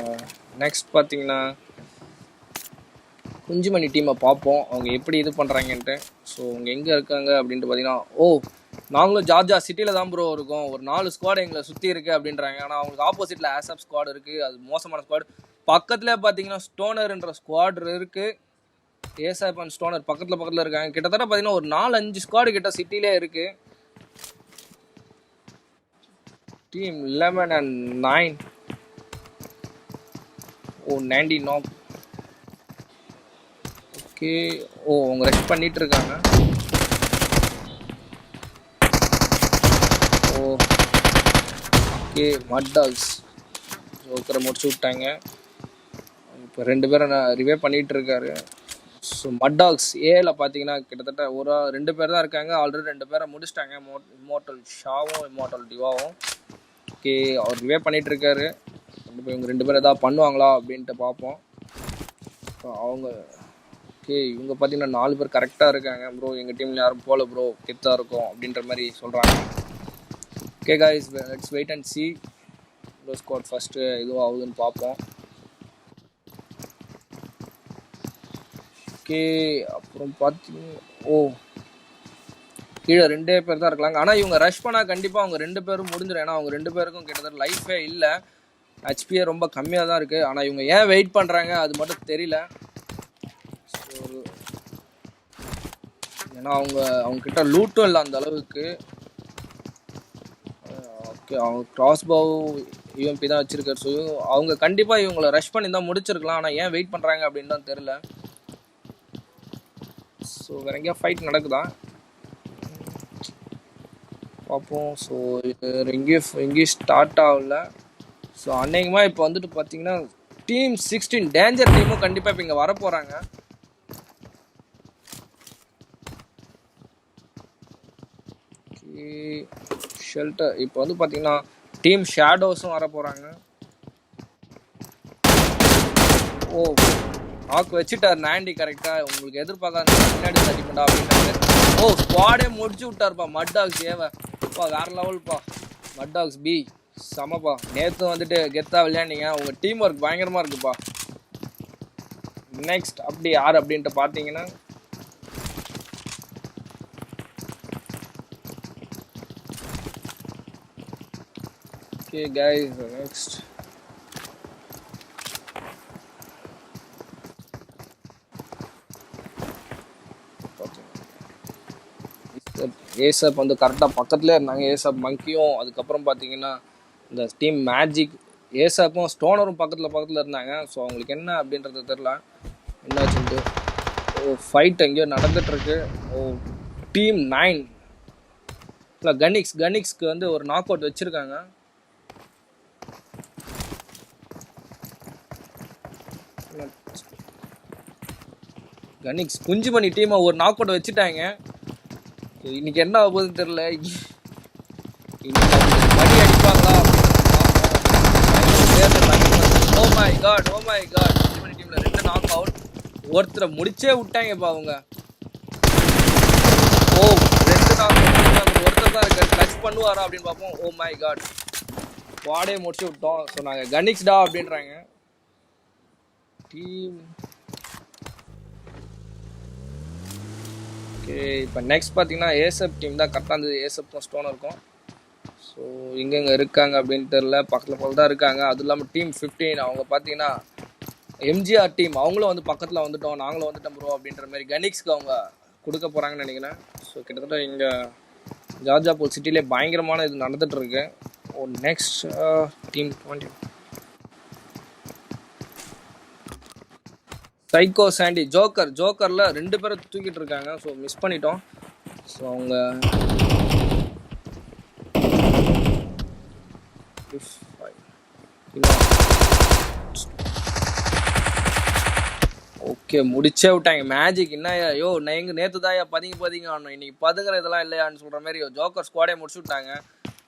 நெக்ஸ்ட் பார்த்தீங்கன்னா குஞ்சுமணி டீமை பார்ப்போம் அவங்க எப்படி இது பண்ணுறாங்கன்ட்டு. ஸோ அவங்க எங்கே இருக்காங்க அப்படின்ட்டு பார்த்தீங்கன்னா, ஓ நாங்களும் ஜார்ஜா சிட்டியில் தான் ப்ரோ இருக்கோம், ஒரு 4 ஸ்குவாட் எங்களை சுற்றி இருக்குது அப்படின்றாங்க. ஆனால் அவங்களுக்கு ஆப்போசிட்டில் ஆசப் ஸ்குவாட் இருக்குது, அது மோசமான ஸ்குவாட். பக்கத்துலேயே பார்த்தீங்கன்னா ஸ்டோனர்ன்ற ஸ்குவாட் இருக்குது. ஏசாப் அண்ட் ஸ்டோனர் பக்கத்தில் இருக்காங்க. கிட்டத்தட்ட பார்த்தீங்கன்னா ஒரு 4-5 ஸ்குவாடு கிட்ட சிட்டிலே இருக்குது. Team 11 and 9. Oh 90 knock. Okay, oh அவங்க ரெஸ்ட் பண்ணிட்டு இருக்காங்க. ஓ ஓகே, மட் டாக்ஸ் ஜோக்கரை முடிச்சு விட்டாங்க. இப்போ 2 பேரும் ரிவே பண்ணிட்டு இருக்காரு. ஸோ மட் டாக்ஸ் ஏல பார்த்தீங்கன்னா கிட்டத்தட்ட ஒரு 2 பேர் தான் இருக்காங்க. ஆல்ரெடி 2 பேரை முடிச்சிட்டாங்க, இம்மோர்டல் ஷாவும் இம்மோர்டல் டிவாவும். ஓகே, அவர் ரிவே பண்ணிட்டு இருக்காரு. இவங்க 2 பேரும் எதாவது பண்ணுவாங்களா அப்படின்ட்டு பார்ப்போம். அவங்க ஓகே, இவங்க பார்த்தீங்கன்னா 4 பேர் கரெக்டாக இருக்காங்க. ப்ரோ எங்கள் டீமில் யாரும் போகல ப்ரோ, கெத்தாக இருக்கும் அப்படின்ற மாதிரி சொல்கிறாங்க. Okay guys, let's wait and see bro squad first எதுவும் ஆகுதுன்னு பார்ப்போம். ஓகே, அப்புறம் பார்த்தீங்கன்னா ஓ கீழே 2 பேர் தான் இருக்கலாங்க. ஆனால் இவங்க ரஷ் பண்ணால் கண்டிப்பாக அவங்க 2 பேரும் முடிஞ்சிடும். ஏன்னா அவங்க 2 பேருக்கும் கிட்டத்தட்ட லைஃபே இல்லை, ஹெச்பியே ரொம்ப கம்மியாக தான் இருக்குது. ஆனால் இவங்க ஏன் வெயிட் பண்ணுறாங்க அது மட்டும் தெரியல. ஏன்னா அவங்கக்கிட்ட லூட்டும் இல்லை அந்த அளவுக்கு. ஓகே, அவங்க கிராஸ் பவ் யூஎம்பி தான் வச்சுருக்காரு. ஸோ அவங்க கண்டிப்பாக இவங்களை ரஷ் பண்ணி தான் முடிச்சிருக்கலாம். ஆனால் ஏன் வெயிட் பண்ணுறாங்க அப்படின்னு தான் தெரில. ஸோ வேற எங்கேயா ஃபைட் நடக்குதா பார்ப்போம். ஸோ எங்கேயும் ஸ்டார்ட் ஆகல. ஸோ அநேகமாக இப்போ வந்துட்டு பார்த்தீங்கன்னா டீம் 16 டேஞ்சர் டீமும் கண்டிப்பாக இப்போ இங்கே வர போகிறாங்க. ஷெல்டர் இப்போ வந்து பார்த்தீங்கன்னா டீம் ஷேடோஸும் வர போகிறாங்க. ஓ நாக்கு வச்சுட்டார் நாண்டி கரெக்டாக. உங்களுக்கு எதிர்பார்க்காத முன்னாடி சட்டிமெண்டா அப்படின்றாரு. ஓ ஸ்குவாடே முடிச்சு விட்டாருப்பா மட் டாக்ஸ் ஏவப்பா, வேற லெவல்ப்பா. மட் டாக்ஸ் பி செமப்பா. நேற்று வந்துட்டு கெத்தாக விளையாண்டிங்க, உங்கள் டீம் ஒர்க் பயங்கரமாக இருக்குப்பா. நெக்ஸ்ட் அப்படி யார் அப்படின்ட்டு பார்த்தீங்கன்னா okay guys, next ஏசப் வந்து கரெக்டாக பக்கத்துலேயே இருந்தாங்க. ஏசப் மங்கியும் அதுக்கப்புறம் பார்த்தீங்கன்னா இந்த டீம் மேஜிக் ஏசப்பும் ஸ்டோனரும் பக்கத்தில் இருந்தாங்க. ஸோ அவங்களுக்கு என்ன அப்படின்றது தெரில என்னாச்சுன்ட்டு. ஓ ஃபைட் எங்கேயோ நடந்துகிட்ருக்கு. ஓ டீம் 9 இல்லை கனிக்ஸ்க்கு வந்து ஒரு நாக் அவுட் வச்சுருக்காங்க. கனிக்ஸ் குஞ்சுமணி டீமை ஒரு நாக் அவுட் வச்சுட்டாங்க. இன்னைக்கு என்ன ஆகுதுன்னு தெரியல. இன்னைக்கு மணி அடிப்பாங்களா? ஓ மை காட் குஞ்சுமணி டீம்ல 2 நாக் அவுட், ஒருத்தரை முடிச்சே விட்டாங்கப்பா அவங்க. ஓ 2 நாக் அவுட், ஒருத்தர் தான் இருக்காரு, டச் பண்ணுவாரா அப்படின்னு பார்ப்போம். ஓ மை காட் வாடே முடிச்சு விட்டோம். ஸோ நாங்கள் கனிக்ஸ்டா அப்படின்றாங்க டீம். ஓகே, இப்போ நெக்ஸ்ட் பார்த்தீங்கன்னா ஏசப் டீம் தான் கரெக்டாக இருந்தது. ஏசப்பும் ஸ்டோன் இருக்கும். ஸோ இங்கெங்கே இருக்காங்க அப்படின்னு தெரில, பக்கத்தில் தான் இருக்காங்க. அதுவும் இல்லாமல் டீம் 15 அவங்க பார்த்தீங்கன்னா எம்ஜிஆர் டீம் அவங்களும் வந்து பக்கத்தில் வந்துட்டோம், நாங்களும் வந்துட்டோம் ப்ரோ அப்படின்ற மாதிரி கனிக்ஸ்க்கு அவங்க கொடுக்க போகிறாங்கன்னு நினைக்கிறேன். ஸோ கிட்டத்தட்ட இங்கே ஜார்ஜா பூல் சிட்டிலே பயங்கரமான இது நடந்துகிட்ருக்கு. ஓ நெக்ஸ்ட் டீம் 20 சைக்கோ சாண்டி ஜோக்கரில் 2 பேரை தூக்கிட்டு இருக்காங்க. ஸோ மிஸ் பண்ணிட்டோம். ஸோ அவங்க ஓகே முடிச்சே விட்டாங்க. மேஜிக் என்ன ஐயோ நீங்கள் நேற்று தாயா பதிங்க ஆனோம், இன்னைக்கு பதுங்கிற இதெல்லாம் இல்லையான்னு சொல்கிற மாதிரி ஜோக்கர் ஸ்குவாடே முடிச்சு விட்டாங்க.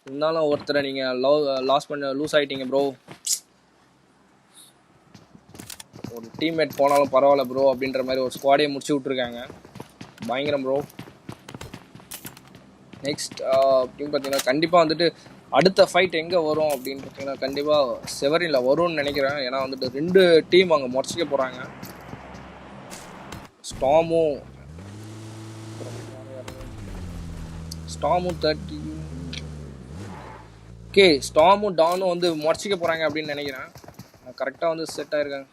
இருந்தாலும் ஒருத்தரை நீங்கள் லூஸ் ஆகிட்டீங்க ப்ரோ. ஒரு டீம்மேட் போனாலும் பரவாயில்ல ப்ரோ அப்படின்ற மாதிரி ஒரு ஸ்குவாடே முடிச்சு விட்ருக்காங்க. பயங்கரம் ப்ரோ. நெக்ஸ்ட் அப்படின்னு பார்த்தீங்கன்னா கண்டிப்பாக வந்துட்டு அடுத்த ஃபைட் எங்கே வரும் அப்படின்னு பார்த்தீங்கன்னா கண்டிப்பாக செவரின்ல வரும்னு நினைக்கிறேன். ஏன்னா வந்துட்டு 2 டீம் அங்கே முடிச்சிக்க போகிறாங்க. ஸ்டாமும் 30 ஓகே ஸ்டாமும் டானும் வந்து முடிச்சிக்க போகிறாங்க அப்படின்னு நினைக்கிறேன். கரெக்டாக வந்து செட் ஆயிருக்காங்க.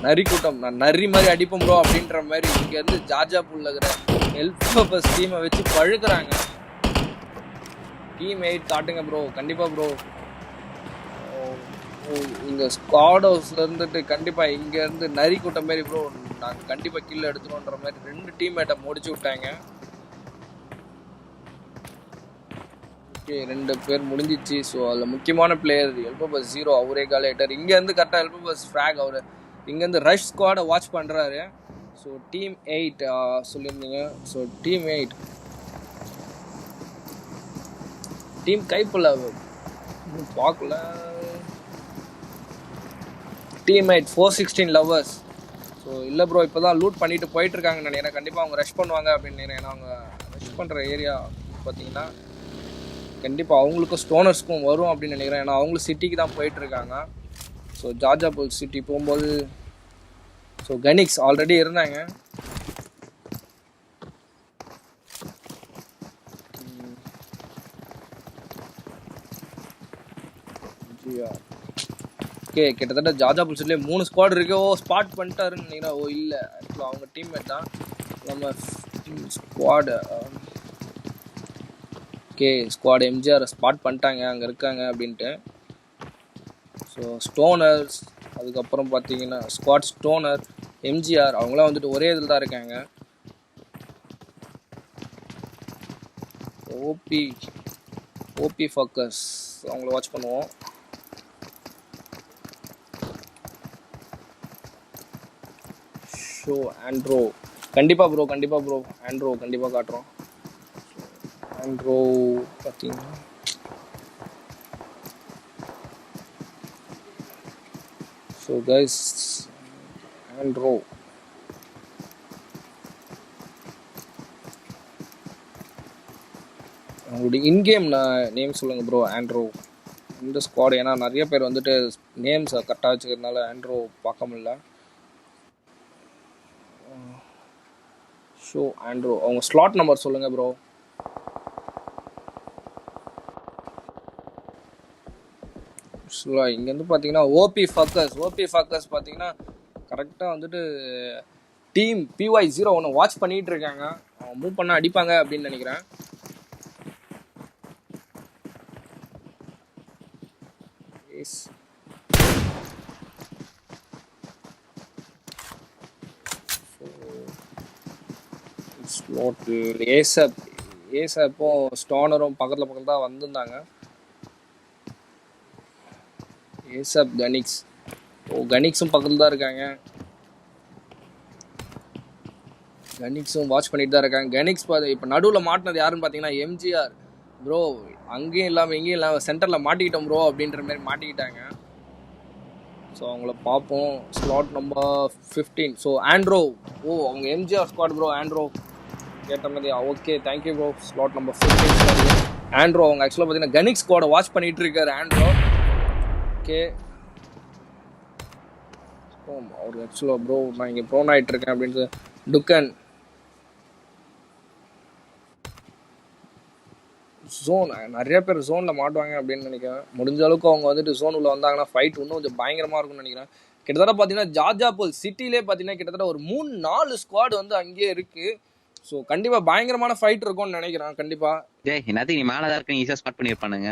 நரி கூட்டம் நான் நரி மாதிரி அடிப்போம் ப்ரோ அப்படின்ற மாதிரி இங்கேருந்து ஜார்ஜாபூரில் இருக்கிற எல்ஃபஸ் டீமை வச்சு பழுக்கிறாங்க. டீம் 8 காட்டுங்க ப்ரோ. கண்டிப்பாக ப்ரோ இங்கே ஸ்குவாட் ஹவுஸில் இருந்துட்டு கண்டிப்பாக இங்கேருந்து நரி கூட்டம் மாரி ப்ரோ நாங்கள் கண்டிப்பாக கீழே எடுத்துருவோன்ற மாதிரி 2 டீம்மேட்டை முடிச்சு விட்டாங்க. ஓகே 2 பேர் முடிஞ்சிச்சு. ஸோ அதில் முக்கியமான பிளேயர் எல்பபஸ் 0 அவரே காலேட்டர். இங்கேருந்து கரெக்டாக எல்பபஸ் ஃப்ராக் அவர் இங்கேருந்து ரஷ் ஸ்குவாடை வாட்ச் பண்ணுறாரு. ஸோ டீம் 8 சொல்லியிருந்தீங்க. ஸோ டீம் 8 டீம் கைப்புள்ள பார்க்கல. Team 8 416 lovers. ஸோ இல்லை ப்ரோ இப்போ தான் லூட் பண்ணிட்டு போயிட்டுருக்காங்கன்னு நினைக்கிறேன். கண்டிப்பாக அவங்க ரஷ் பண்ணுவாங்க அப்படின்னு நினைக்கிறேன். ஏன்னா அவங்க ரஷ் பண்ணுற ஏரியா பார்த்தீங்கன்னா கண்டிப்பாக அவங்களுக்கும் ஸ்டோனர்ஸ்க்கும் வரும் அப்படின்னு நினைக்கிறேன். ஏன்னா அவங்களும் சிட்டிக்கு தான் போயிட்டுருக்காங்க. ஸோ ஜார்ஜாபூல் சிட்டி போகும்போது ஸோ கனிக்ஸ் ஆல்ரெடி இருந்தாங்க. ஓகே கிட்டத்தட்ட ஜார்ஜாபூல் சிட்டிலே 3 ஸ்குவாட் இருக்கு. ஸ்பாட் பண்ணிட்டாருன்னு நினைக்கிறேன். இல்லை ஆக்சுவலாக அவங்க டீம்மேட் தான் நம்ம squad. Okay squad MGR spot பண்ணிட்டாங்க அங்கே இருக்காங்க அப்படின்ட்டு. ஸோ ஸ்டோனர்ஸ் அதுக்கப்புறம் பார்த்தீங்கன்னா ஸ்குவாட் ஸ்டோனர் எம்ஜிஆர் அவங்களாம் வந்துட்டு ஒரே இதில் தான் இருக்காங்க. ஓபி ஃபோக்கஸ் அவங்கள வாட்ச் பண்ணுவோம். ஷோ ஆண்ட்ரோ கண்டிப்பாக ப்ரோ ஆண்ட்ரோ கண்டிப்பாக காட்டுறோம். ஆண்ட்ரோ பார்த்தீங்கன்னா ஸோ கைஸ் ஆண்ட்ரோ அவங்களுடைய இன்கேம் நேம் சொல்லுங்கள் ப்ரோ. ஆண்ட்ரோ இந்த ஸ்குவாட் ஏன்னா நிறைய பேர் வந்துட்டு நேம்ஸ் கரெக்டாக வச்சுக்கிறதுனால ஆண்ட்ரோ பார்க்க முடியல. ஷோ ஆண்ட்ரோ அவங்க ஸ்லாட் நம்பர் சொல்லுங்கள் ப்ரோ. இங்கேருந்து பார்த்தீங்கன்னா ஓபி ஃபக்கர்ஸ் பார்த்தீங்கன்னா கரெக்டாக வந்துட்டு டீம் PY01 வாட்ச் பண்ணிகிட்டு இருக்காங்க. அவங்க மூவ் பண்ண அடிப்பாங்க அப்படின்னு நினைக்கிறேன். ஏசப்பும் ஸ்டோனரும் பக்கத்தில் தான் வந்திருந்தாங்க. ஏசப் கனிக்ஸும் பக்கத்தில் தான் இருக்காங்க. கனிக்ஸும் வாட்ச் பண்ணிட்டு தான் இருக்காங்க. கனிக்ஸ் இப்போ நடுவில் மாட்டினது யாருன்னு பார்த்தீங்கன்னா எம்ஜிஆர் ப்ரோ. அங்கேயும் இல்லாமல் இங்கேயும் இல்லாமல் சென்டரில் மாட்டிக்கிட்டோம் ப்ரோ அப்படின்ற மாதிரி மாட்டிக்கிட்டாங்க. ஸோ அவங்கள பார்ப்போம். ஸ்லாட் நம்பர் 15 ஸோ ஆண்ட்ரோ அவங்க எம்ஜிஆர் ஸ்குவாட் ப்ரோ. ஆண்ட்ரோ கேட்ட மாதிரி okay thank you bro. Slot number 15 Andro அவங்க ஆக்சுவலாக பார்த்தீங்கன்னா கனிக்ஸ் ஸ்குவாடை வாட்ச் பண்ணிட்டு இருக்காரு ஆண்ட்ரோ. ஓகே அவர் ஆக்சுவலாக ப்ரோ நான் இங்கே ப்ரோன் ஆகிட்டு இருக்கேன் அப்படின்னு டுக்கன் ஜோன் நிறைய பேர் ஜோனில் மாட்டுவாங்க அப்படின்னு நினைக்கிறேன். முடிஞ்ச அளவுக்கு அவங்க வந்துட்டு ஜோன் உள்ள வந்தாங்கன்னா ஃபைட் இன்னும் கொஞ்சம் பயங்கரமாக இருக்கும்னு நினைக்கிறேன். கிட்டத்தட்ட பார்த்தீங்கன்னா ஜார்ஜாபூல் சிட்டிலே பார்த்தீங்கன்னா கிட்டத்தட்ட ஒரு 3-4 ஸ்குவாட் வந்து அங்கேயே இருக்கு. ஸோ கண்டிப்பாக பயங்கரமான ஃபைட் இருக்கும்னு நினைக்கிறேன். கண்டிப்பாக என்னத்துக்கு நீ மேலே தான் இருக்கு ஈஸியாக ஸ்பாட் பண்ணியிருப்பானுங்க.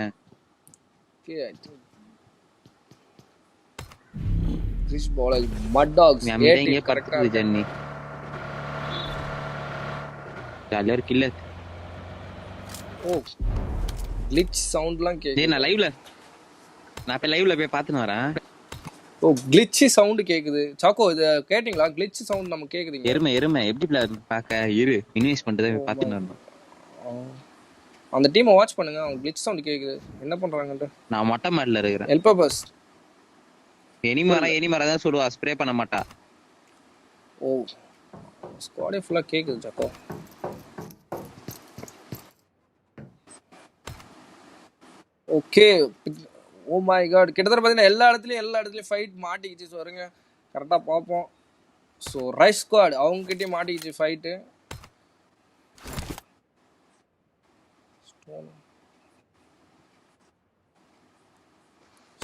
கிறிஸ் பாலர் மட் டாக்ஸ் இங்கே கரெக்டாக ஜெர்னி ஜாலியாக கில்லர். கிளிட்ச் சவுண்ட்லாம் கேக்குது. நான் இப்ப லைவ்ல போய் பார்த்துன்னு வரேன். கிளிட்ச் சவுண்ட் கேக்குது. சாக்கோ இது கேட்டிங்களா? கிளிட்ச் சவுண்ட் நமக்கு கேக்குதுங்க. எருமை எப்படி பார்க்க இன்வெஸ்ட் பண்ணிட்டு பார்த்துன்னு வரணும். அந்த டீமை வாட்ச் பண்ணுங்க. அவங்க கிளிச் சவுண்ட் கேக்குது, என்ன பண்றாங்கன்ட்டு. நான் மொட்டை மாடில இருக்கிறேன். Help bus. எனிமரா தான் சொல்லுவா, ஸ்ப்ரே பண்ண மாட்டா. ஓ ஸ்குவாடே ஃபுல்லா கேக்குது ஜக்கோ. ஓகே. ஓ மை காட், கிட்டத்தட்ட பார்த்தீங்கன்னா எல்லா இடத்துலையும் ஃபைட் மாட்டிக்கிச்சு. ஸோ வருங்க கரெக்டாக பார்ப்போம். ஸோ ரைஸ் ஸ்குவாட் அவங்ககிட்டயும் மாட்டிக்கிச்சு fight.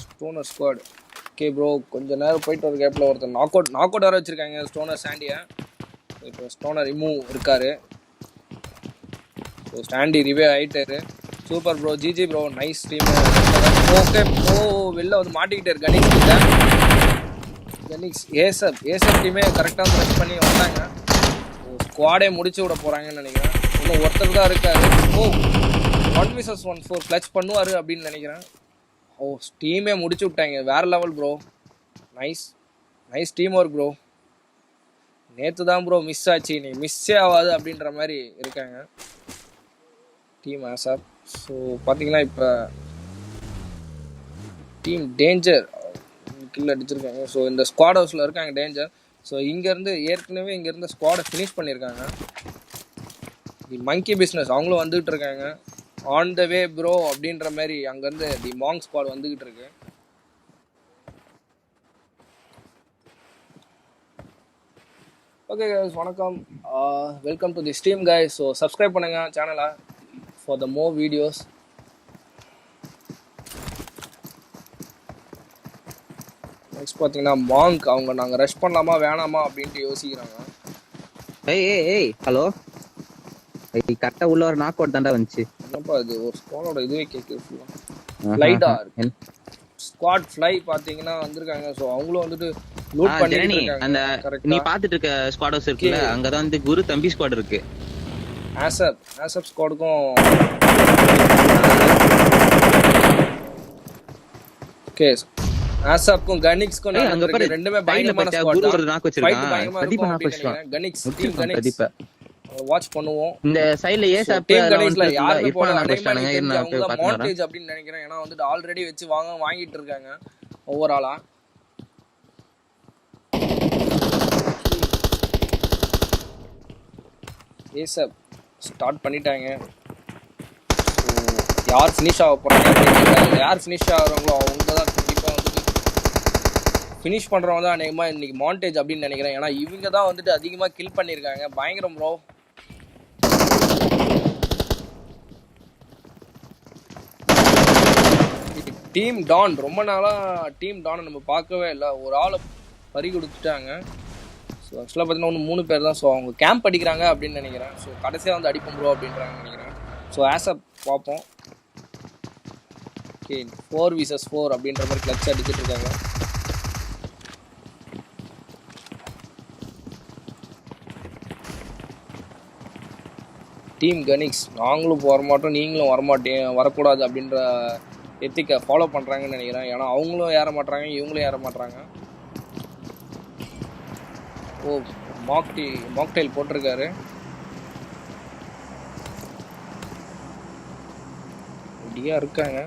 Stoner squad. Okay bro, கொஞ்ச நேரம் போயிட்டு ஒரு கேப்பில் ஒருத்தர் நாக் அவுட் வர வச்சுருக்காங்க ஸ்டோனர் சாண்டியை. இப்போ ஸ்டோனர் ரிமூவ் இருக்காரு. ஸோ ஸ்டாண்டி ரிவே ஆகிட்டாரு. Super bro, GG bro, nice team. Okay oh வெளில வந்து மாட்டிக்கிட்டாரு கணேஷ் கிட்ட. கணேஷ் ஏசப் டீமே கரெக்டாக வந்து ரஷ் பண்ணி வந்தாங்க. ஸ்குவாடே முடிச்சு விட போகிறாங்கன்னு நினைக்கிறேன். இன்னும் ஒருத்தர் தான் இருக்காரு. ஓ 1 vs 1 4 கிளச் பண்ணுவார் அப்படின்னு நினைக்கிறேன். ஓ டீமே முடிச்சு விட்டாங்க, வேற level bro. Nice team work bro. நேற்று தான் ப்ரோ மிஸ் ஆச்சு, நீ மிஸ்ஸே ஆகாது அப்படின்ற மாதிரி இருக்காங்க டீம் ஆசாப். ஸோ பார்த்தீங்கன்னா இப்போ டீம் டேஞ்சர் கில் அடிச்சிருக்காங்க. ஸோ இந்த ஸ்குவாட் ஹவுஸில் இருக்காங்க டேஞ்சர். ஸோ இங்கேருந்து இங்கேருந்து ஸ்குவாடை ஃபினிஷ் பண்ணியிருக்காங்க. தி மங்கி பிஸ்னஸ் அவங்களும் வந்துகிட்டு இருக்காங்க. ஆன் த வே ப்ரோ அப்படின்ற மாதிரி அங்கேருந்து தி மாங் ஸ்குவாட் வந்துகிட்டு இருக்கு. ஓகே கைஸ், வணக்கம், welcome to the stream guys. So subscribe பண்ணுங்க சேனலை for the more videos. Next பார்த்தீங்கன்னா மாங்க் அவங்க நாங்கள் ரஷ் பண்ணலாமா வேணாமா அப்படின்ட்டு யோசிக்கிறாங்க. ஏய் ஹலோ, கரெக்டா உள்ள ஒரு நாக் அவுட் தாண்டா வந்துச்சு. என்னப்பா இது, ஒரு ஸ்குவாடோட இதுவே கேட்குது ஃபுல்லாக ஃப்ளைடா ஸ்குவாட் ஃப்ளை பார்த்தீங்கன்னா வந்திருக்காங்க. ஸோ அவங்களும் வந்துட்டு லூட் பண்ணிட்டு இருக்காங்க. அந்த நீ பாத்துட்டு இருக்க ஸ்குவாட் ஹவுஸ் இருக்குல்ல, அங்கதான் வந்து குரு தம்பி ஸ்குவாட் இருக்கு. ஆசப் ஸ்குவாடுக்கும் ஓகே ஆசப்க்கும் கனிக்ஸ்க்கும் ரெண்டுமே பயங்கரமான ஸ்குவாட். குரு நாக் வச்சிருக்கான், பிரதீப் நாக் வச்சிருக்கான். கனிக்ஸ் பிரதீப் வாட்ச் பண்ணுவோம். இந்த சைடுல ஏசாப் டீம் கனிக்ஸ்ல யாருமே போல வச்சிட்டானுங்க. அவங்க மாண்டேஜ் அப்படின்னு நினைக்கிறேன். ஏன்னா வந்துட்டு ஆல்ரெடி வச்சு வாங்கிட்டு இருக்காங்க ஓவராலா. ஏசப் ஸ்டார்ட் பண்ணிட்டாங்க. யார் ஃபினிஷ் ஆக போகிறாங்க அப்படின்னு யார் ஃபினிஷ் ஆகுறாங்களோ அவங்க தான் கண்டிப்பாக வந்துட்டு ஃபினிஷ் பண்ணுறவங்க தான் அநேகமாக இன்றைக்கி மாண்டேஜ் அப்படின்னு நினைக்கிறேன். ஏன்னா இவங்க தான் வந்துட்டு அதிகமாக கில் பண்ணியிருக்காங்க. பயங்கரம் ப்ரோ. டீம் டான் ரொம்ப நாளாக டீம் டானை நம்ம பார்க்கவே இல்லை. ஒரு ஆளை பறி கொடுத்துட்டாங்க. ஸோ ஆக்சுவலாக பார்த்தீங்கன்னா ஒன்று 3 பேர் தான். ஸோ அவங்க கேம்ப் அடிக்கிறாங்க அப்படின்னு நினைக்கிறேன். ஸோ கடைசியாக வந்து அடிப்போம் ப்ரோ அப்படின்றாங்க நினைக்கிறேன். ஸோ ஆசப் பார்ப்போம். ஓகே 4 vs 4 அப்படின்ற மாதிரி கிளச் அடிச்சுட்டு இருக்காங்க. டீம் கனிக்ஸ் நாங்களும் வரமாட்டோம் நீங்களும் வரக்கூடாது அப்படின்ற எத்திக்கை ஃபாலோ பண்ணுறாங்கன்னு நினைக்கிறேன். ஏன்னா அவங்களும் ஏற மாட்டுறாங்க, இவங்களும் ஏற மாட்டுறாங்க. ஓ மாக்டைல் போட்டிருக்காரு. ரெடியா இருக்காங்க.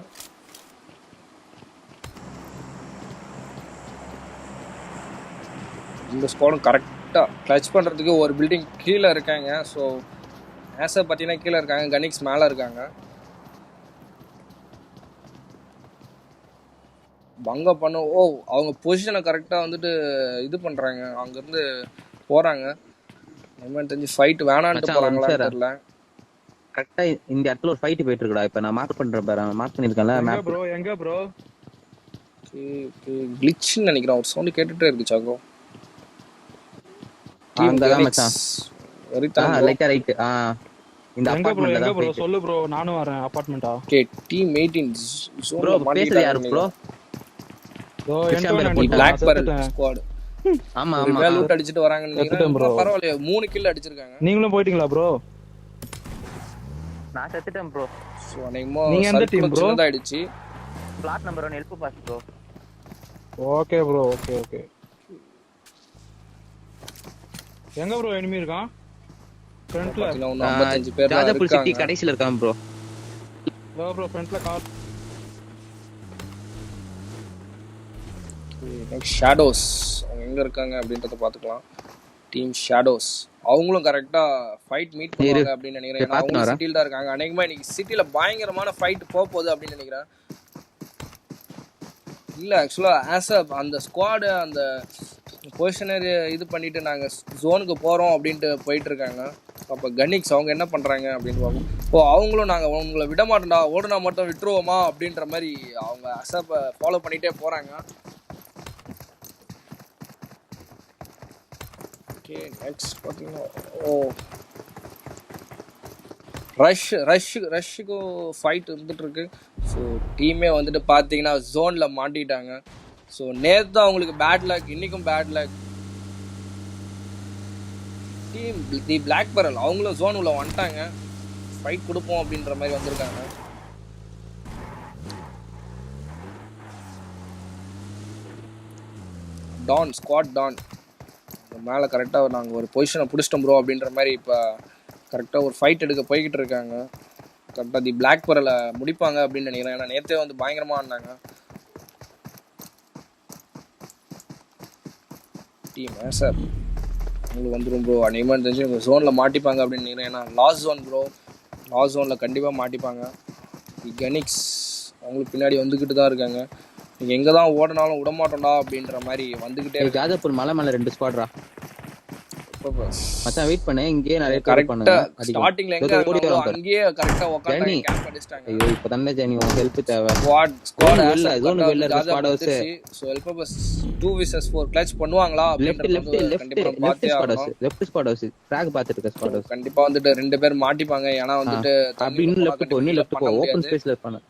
இந்த ஸ்குவாடும் கரெக்டாக கிளச் பண்ணுறதுக்கு ஒரு பில்டிங் கீழே இருக்காங்க. ஸோ ஆசை பார்த்தீங்கன்னா கீழே இருக்காங்க, கனிக்ஸ் மேலே இருக்காங்க. பங்க பண்ண அவங்க பொசிஷனை கரெக்டாக வந்துட்டு இது பண்ணுறாங்க. அங்கேருந்து போகிறாங்க. என்ன தெரிஞ்சு ஃபைட் வேணான்ட்டு போகிறாங்களா தெரியல. கரெக்டா இந்த இடத்துல ஒரு ஃபைட் போயிட்டு இருக்குடா. இப்போ நான் மார்க் பண்றேன் பாரு, மார்க் பண்ணிருக்கேன்ல மேப். ப்ரோ எங்க ப்ரோ? கிளிச்னு நினைக்கிறேன். ஒரு சவுண்ட் கேட்டுட்டே இருக்கு சாகோ. அங்க தான் மச்சான். லைட்டா ரைட். இந்த அபார்ட்மெண்ட்ல தான் ப்ரோ. சொல்லு ப்ரோ, நானும் வரேன். அபார்ட்மெண்டா? Okay team 18 bro. பேசுறது யாரு ப்ரோ? Black barrel squad. ஆமா லூட் அடிச்சிட்டு வராங்கன்னு நினைக்கிறேன். பரவாயில்லை 3 கில் அடிச்சிருக்காங்க. நீங்களும் போயிட்டீங்களா ப்ரோ? நான் செத்துட்டேன் ப்ரோ. சோ நீங்க எந்த டீம் ப்ரோ? ஆயிடுச்சு. Plot number 1 help boss bro. Okay bro. Okay எங்க ப்ரோ எனிமி இருக்கான்? ஃப்ரண்ட்ல இன்னும் 55 பேர் ராஜபுல் சிட்டி கடைசில இருக்கான் ப்ரோ. ப்ரோ ஃப்ரண்ட்ல கார். நெக்ஸ்ட் ஷேடோஸ் அவங்க எங்க இருக்காங்க அப்படின்றத பாத்துக்கலாம். டீம் ஷேடோஸ் அவங்களும் கரெக்டா ஃபைட் மீட் பண்ணுவாங்க அப்படின்னு நினைக்கிறேன். ஏன்னா அவங்க சிட்டில தான் இருக்காங்க. அநேகமா இன்னைக்கு சிட்டில பயங்கரமான ஃபைட் போக போகுது அப்படின்னு நினைக்கிறேன். இல்ல ஆக்சுவலா ஆஸ் அந்த ஸ்குவாடு அந்த பொசிஷனர் இது பண்ணிட்டு நாங்க ஜோனுக்கு போறோம் அப்படின்ட்டு போயிட்டு இருக்காங்க. அப்போ கனிக்ஸ் அவங்க என்ன பண்றாங்க அப்படின்னு பார்ப்போம். ஓ அவங்களும் நாங்க உங்களை விட மாட்டோம்டா, ஓடுனா மட்டும் விட்டுருவோமா அப்படின்ற மாதிரி அவங்க அசப்பை ஃபாலோ பண்ணிட்டே போறாங்க. ஓகே நெக்ஸ்ட் பார்த்தீங்கன்னா ரஷ்ஷுக்கு ஃபைட் இருந்துட்டு இருக்கு. ஸோ டீமே வந்துட்டு பார்த்தீங்கன்னா ஜோனில் மாட்டிட்டாங்க. ஸோ நேற்று அவங்களுக்கு பேட் லக், இன்னைக்கும் bad luck. Team the black pearl அவங்களும் ஜோன் உள்ள வந்துட்டாங்க. ஃபைட் கொடுப்போம் அப்படின்ற மாதிரி வந்திருக்காங்க. டான் ஸ்குவாட் டான் மேலே கரெக்டாக நாங்கள் ஒரு பொசிஷனை பிடிச்சிட்டோம் ப்ரோ அப்படின்ற மாதிரி இப்போ கரெக்டாக ஒரு ஃபைட் எடுக்க போய்கிட்டு இருக்காங்க. கரெக்டாக தி பிளாக் பெரலை முடிப்பாங்க அப்படின்னு நினைக்கிறேன். ஏன்னா நேற்றே வந்து பயங்கரமாக ஆடினாங்க. டீம் சார் உங்களுக்கு வந்துடும் ப்ரோ. அநேகமாக தெரிஞ்சு உங்கள் ஜோனில் மாட்டிப்பாங்க அப்படின்னு நினைக்கிறேன். ஏன்னா லாஸ்ட் ஜோன் ப்ரோ, லாஸ்ட் ஜோனில் கண்டிப்பாக மாட்டிப்பாங்க. தி கனிக்ஸ் அவங்களுக்கு பின்னாடி வந்துக்கிட்டு தான் இருக்காங்க. நீங்கள் எங்கே தான் ஓடினாலும் விடமாட்டோம்டா அப்படின்ற மாதிரி வந்துக்கிட்டே இருக்கு. ஜாதப்பூர் மலை மேலே 2 ஸ்குவாட்ரா மச்சான். வெயிட் பண்ணு, இங்கேயே நிறைய கரெக்ட்டா ஸ்டார்டிங்ல எங்க இருந்தோ அங்கேயே கரெக்ட்டா உட்கார்ந்து கேம்ப் அடிச்சிட்டாங்க. ஐயோ இப்போதானே ஜெனி உன் ஹெல்ப் தேவை. ஸ்குவாட் இல்ல ஜோன் வெளில இருக்க squad house. So help bus 2vs4 clutch பண்ணுவாங்களா அப்படின்றது கண்டிப்பா பாத்தே ஆகணும். லெஃப்ட் ஸ்குவாட் ஹவுஸ் ஃபிராக் பாத்துட்டு இருக்க ஸ்குவாட் ஹவுஸ் கண்டிப்பா வந்துட்டு 2 பேர் மாட்டிப்பாங்க. ஏனா வந்துட்டு அப்படி இன்னும் லெஃப்ட் போ ஓபன் ஸ்பேஸ்ல இருப்பாங்க.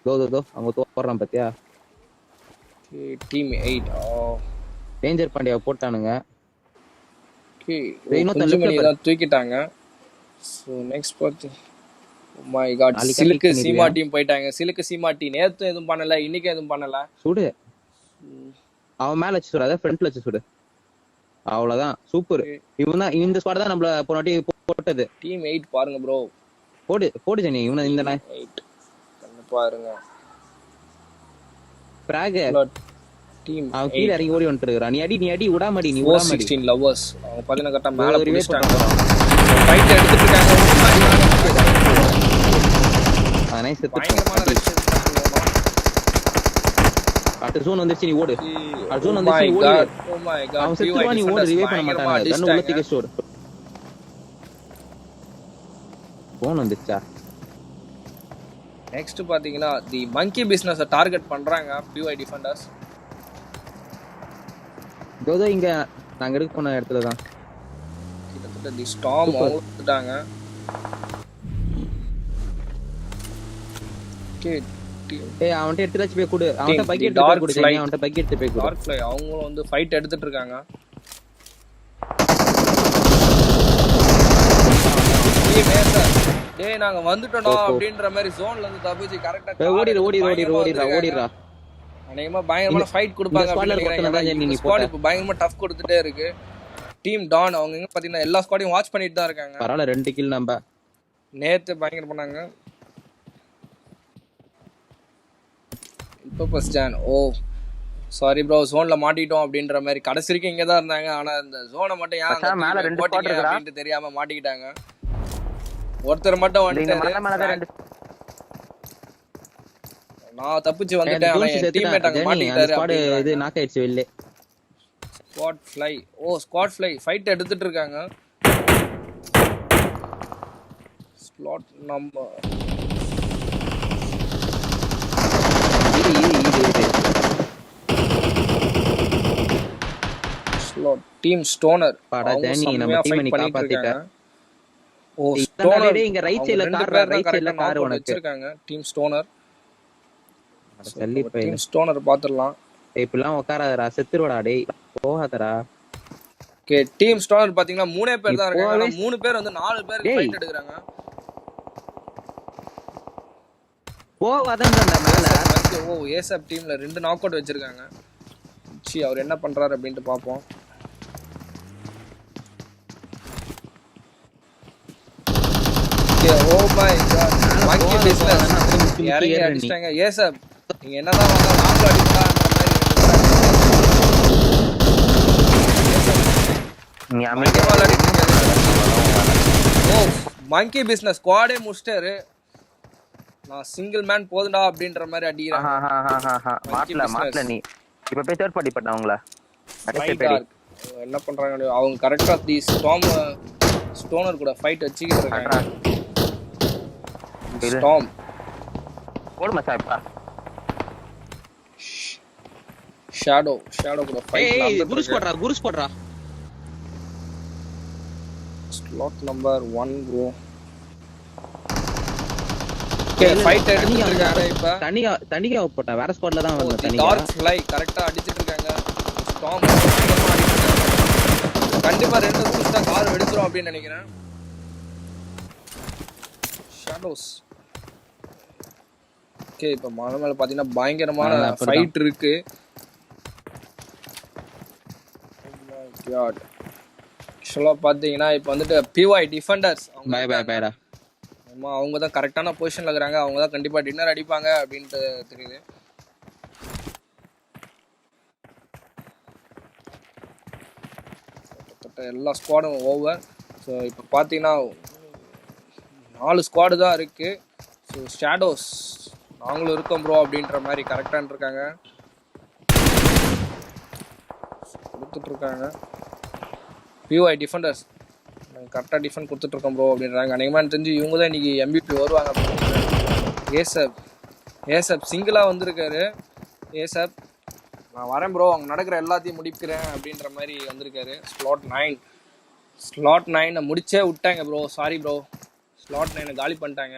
தோ அவங்க தோறறான் பாத்தியா. டீம் 8 டேஞ்சர் பாண்டியா போட்டானுங்க. தூக்கிட்டாங்க. சோ நெக்ஸ்ட் பார்த்து ஓ மை காட் சிலுக்கு சீமா டீம் போயிட்டாங்க. சிலுக்கு சீமா டீம் நேத்து எதுவும் பண்ணல, இன்னைக்கு எதுவும் பண்ணல. சுடு அவன் மேல வச்சு சுடு, அத ஃப்ரண்ட்ல வச்சு சுடு. அவ்வளவுதான் சூப்பர். இவன் தான் இந்த ஸ்குவாட் தான் நம்மள போனட்டி போட்டது. டீம் 8 பாருங்க ப்ரோ. போடு ஜெனி இவன் இந்த 8 கண்டிப்பா இருங்க. பிராக் டீம் அவன் கீழ இறங்கி ஓடி வந்துட்டான். நீ அடி விடாமடி நீ விடாமடி. 16 லவர்ஸ் அவங்க பாத்தீங்கன்னா கரெக்ட்டா மேல புடிச்சிட்டாங்க. ஃபைட் எடுத்துட்டு இருக்காங்க. நைஸ் பயங்கரமான ரஷ் பண்ணுவாங்க. அடுத்த ஜோன் வந்துருச்சு, நீ ஓடு. அடுத்த ஜோன் வந்துருச்சு, நீ ஓடு. ஓ மை காட் அவன் செத்துவா, நீ ஓடு. ரிவைவ் பண்ண மாட்டாங்க. கன் உள்ள தூக்கி ஸ்டோர். ஜோன் வந்துச்சா. நெக்ஸ்ட் பாத்தீங்கன்னா தி மங்கி பிசினஸ் டார்கெட் பண்றாங்க PY டிஃபெண்டர்ஸ். தோ இங்க நாங்க எடுக்க போன இடத்துல தான் கிட்டத்தட்ட தி ஸ்டார்ம் வந்துட்டாங்க. ஓகே ஏய் அவன்ட்ட எடுத்து போய் கொடு. அவன்ட்ட பக்கெட் எடுத்து கொடு. அவன்ட்ட பக்கெட் எடுத்து போய் கொடு. டார்க் ஃப்ளை அவங்க வந்து ஃபைட் எடுத்துட்டு இருக்காங்க. டேய் நாங்க வந்துட்டோம்டா அப்படின்ற மாதிரி ஜோன்ல இருந்து தப்பிச்சு கரெக்ட்டா ஓடிரா. அநேகமா பயங்கரமான ஃபைட் கொடுப்பாங்க அப்படின்னு நினைக்கிறேன். ஸ்குவாட் இப்போ பயங்கரமா டஃப் கொடுத்துட்டே இருக்கு. டீம் டான் அவங்க எங்க பாத்தீங்கன்னா எல்லா ஸ்குவாடையும் வாட்ச் பண்ணிட்டு தான் இருக்காங்க. பரவாயில்ல 2 கில் நம்ம நேத்து பயங்கர பண்ணாங்க. இப்போ ஃபர்ஸ்ட் ஜான் சாரி ப்ரோ ஜோன்ல மாட்டிட்டோம் அப்படின்ற மாதிரி கடைசி வரைக்கும் இங்க தான் இருந்தாங்க. ஆனா இந்த ஜோனை மட்டும் ஏன் மேல 2 ஸ்குவாட் இருக்குடா அப்படினு தெரியாம மாட்டிக்கிட்டாங்க. ஒருத்தர் மட்டும் வந்துட்டாரு. நான் தப்பிச்சு வந்துட்டேன். ஆனா என் டீம்மேட் அங்க மாட்டிட்டாரு. ஸ்குவாட் இது நாக் ஆயிடுச்சு வெளியே. Squad fly squad fly fight எடுத்துட்டு இருக்காங்க. Slot number slot team Stoner பாடா ஜெனி நம்ம டீம் நீ காப்பாத்திட்ட. ஸ்டோனர் இங்க ரைட் சைடுல கார் உனக்கு வச்சிருக்காங்க. டீம் ஸ்டோனர் சல்லி பை டீம் ஸ்டோனர் பாத்துறலாம். இப்பலாம் உட்காராதடா செத்துறடா டேய் போகாதடா. ஓகே டீம் ஸ்டோனர் பாத்தீங்கன்னா 3 பேர் தான் இருக்காங்க. 3 பேர் வந்து 4 பேர் ஃபைட் எடுக்கறாங்க. போவாதன்ற மேல ஏசப் டீம்ல 2 நாக் அவுட் வச்சிருக்காங்க. அவர் என்ன பண்றாரு அப்படினு பாப்போம். ஓகே மை காட் மங்கி போகாத பிசினஸ் போகாதன்னா அப்படியே முக்கி முக்கி இறங்கி ஏறுற நீ. அடிச்சிட்டாங்க. ஏ சார் நீங்க என்னதான் வந்தா நாங்களும் அடிக்கலான்ற நீ மாதிரி அமைதியா பயங்கரமா விளையாடிட்டு இருக்காரு. ஓ மங்கி பிசினஸ் ஸ்குவாடே முடிச்சிட்டாரு. நான் சிங்கிள் மேன் போதுண்டா அப்படின்ற மாதிரி அடிக்கிறாங்க. மாட்டல மாட்டல நீ இப்ப போய் தேர்ட் பார்ட்டி பண்ண அவங்கள Fight-ஆ இருக்கு. என்ன பண்றாங்க அவங்க கரெக்டா தி ஸ்டோனர் கூட ஃபைட் வச்சுக்கிட்டு இருக்காங்க. ஸ்டார்ம் போடுமா சாப்பா ஷேடோ கூட ஃபைட் ஏய் குருஸ் போடுறா slot number 1 bro. Okay fight எடுத்துட்டு இருக்காங்க. இப்ப தனியா போட்டேன் வேற ஸ்குவாட்ல தான் வந்தேன் தனியா. டார்க் ஃப்ளை கரெக்டா அடிச்சிட்டு இருக்காங்க. ஸ்டார்ம் கண்டிப்பா 2 புஷ்டா கார் வெடிச்சிரும் அப்படின்னு நினைக்கிறேன். ஷேடோஸ் ஓகே இப்ப மலை மேல பாத்தீங்கன்னா பயங்கரமான ஃபைட் இருக்கு. ஆக்சுவலா பாத்தீங்கன்னா இப்ப வந்துட்டு PY டிஃபெண்டர்ஸ் பைடா அவங்க தான் கரெக்டான பொசிஷன்ல இருக்காங்க. அவங்க தான் கண்டிப்பா டின்னர் அடிப்பாங்க அப்படின்ட்டு தெரியுது. எல்லா ஸ்குவாடும் ஓவர். ஸோ இப்போ பார்த்தீங்கன்னா 4 ஸ்குவாடு தான் இருக்கு. ஸோ ஷேடோஸ் நாங்களும் இருக்கோம் ப்ரோ அப்படின்ற மாதிரி கரெக்டாக இருக்காங்க. கொடுத்துட்ருக்காங்க. PY டிஃபெண்டர்ஸ் கரெக்டாக டிஃபெண்ட் கொடுத்துட்ருக்கோம் ப்ரோ அப்படின்றாங்க. அநேகமாக தெரிஞ்சு இவங்க தான் இன்றைக்கி MVP வருவாங்க அப்படின்னு. ஏசப் சிங்கிளாக வந்திருக்காரு. ஏசப் நான் வரேன் ப்ரோ அங்கே நடக்கிற எல்லாத்தையும் முடிக்கிறேன் அப்படின்ற மாதிரி வந்திருக்காரு. ஸ்லாட் 9 முடிச்சே விட்டாங்க ப்ரோ. சாரி ப்ரோ ஸ்லாட் 9 காலி பண்ணிட்டாங்க.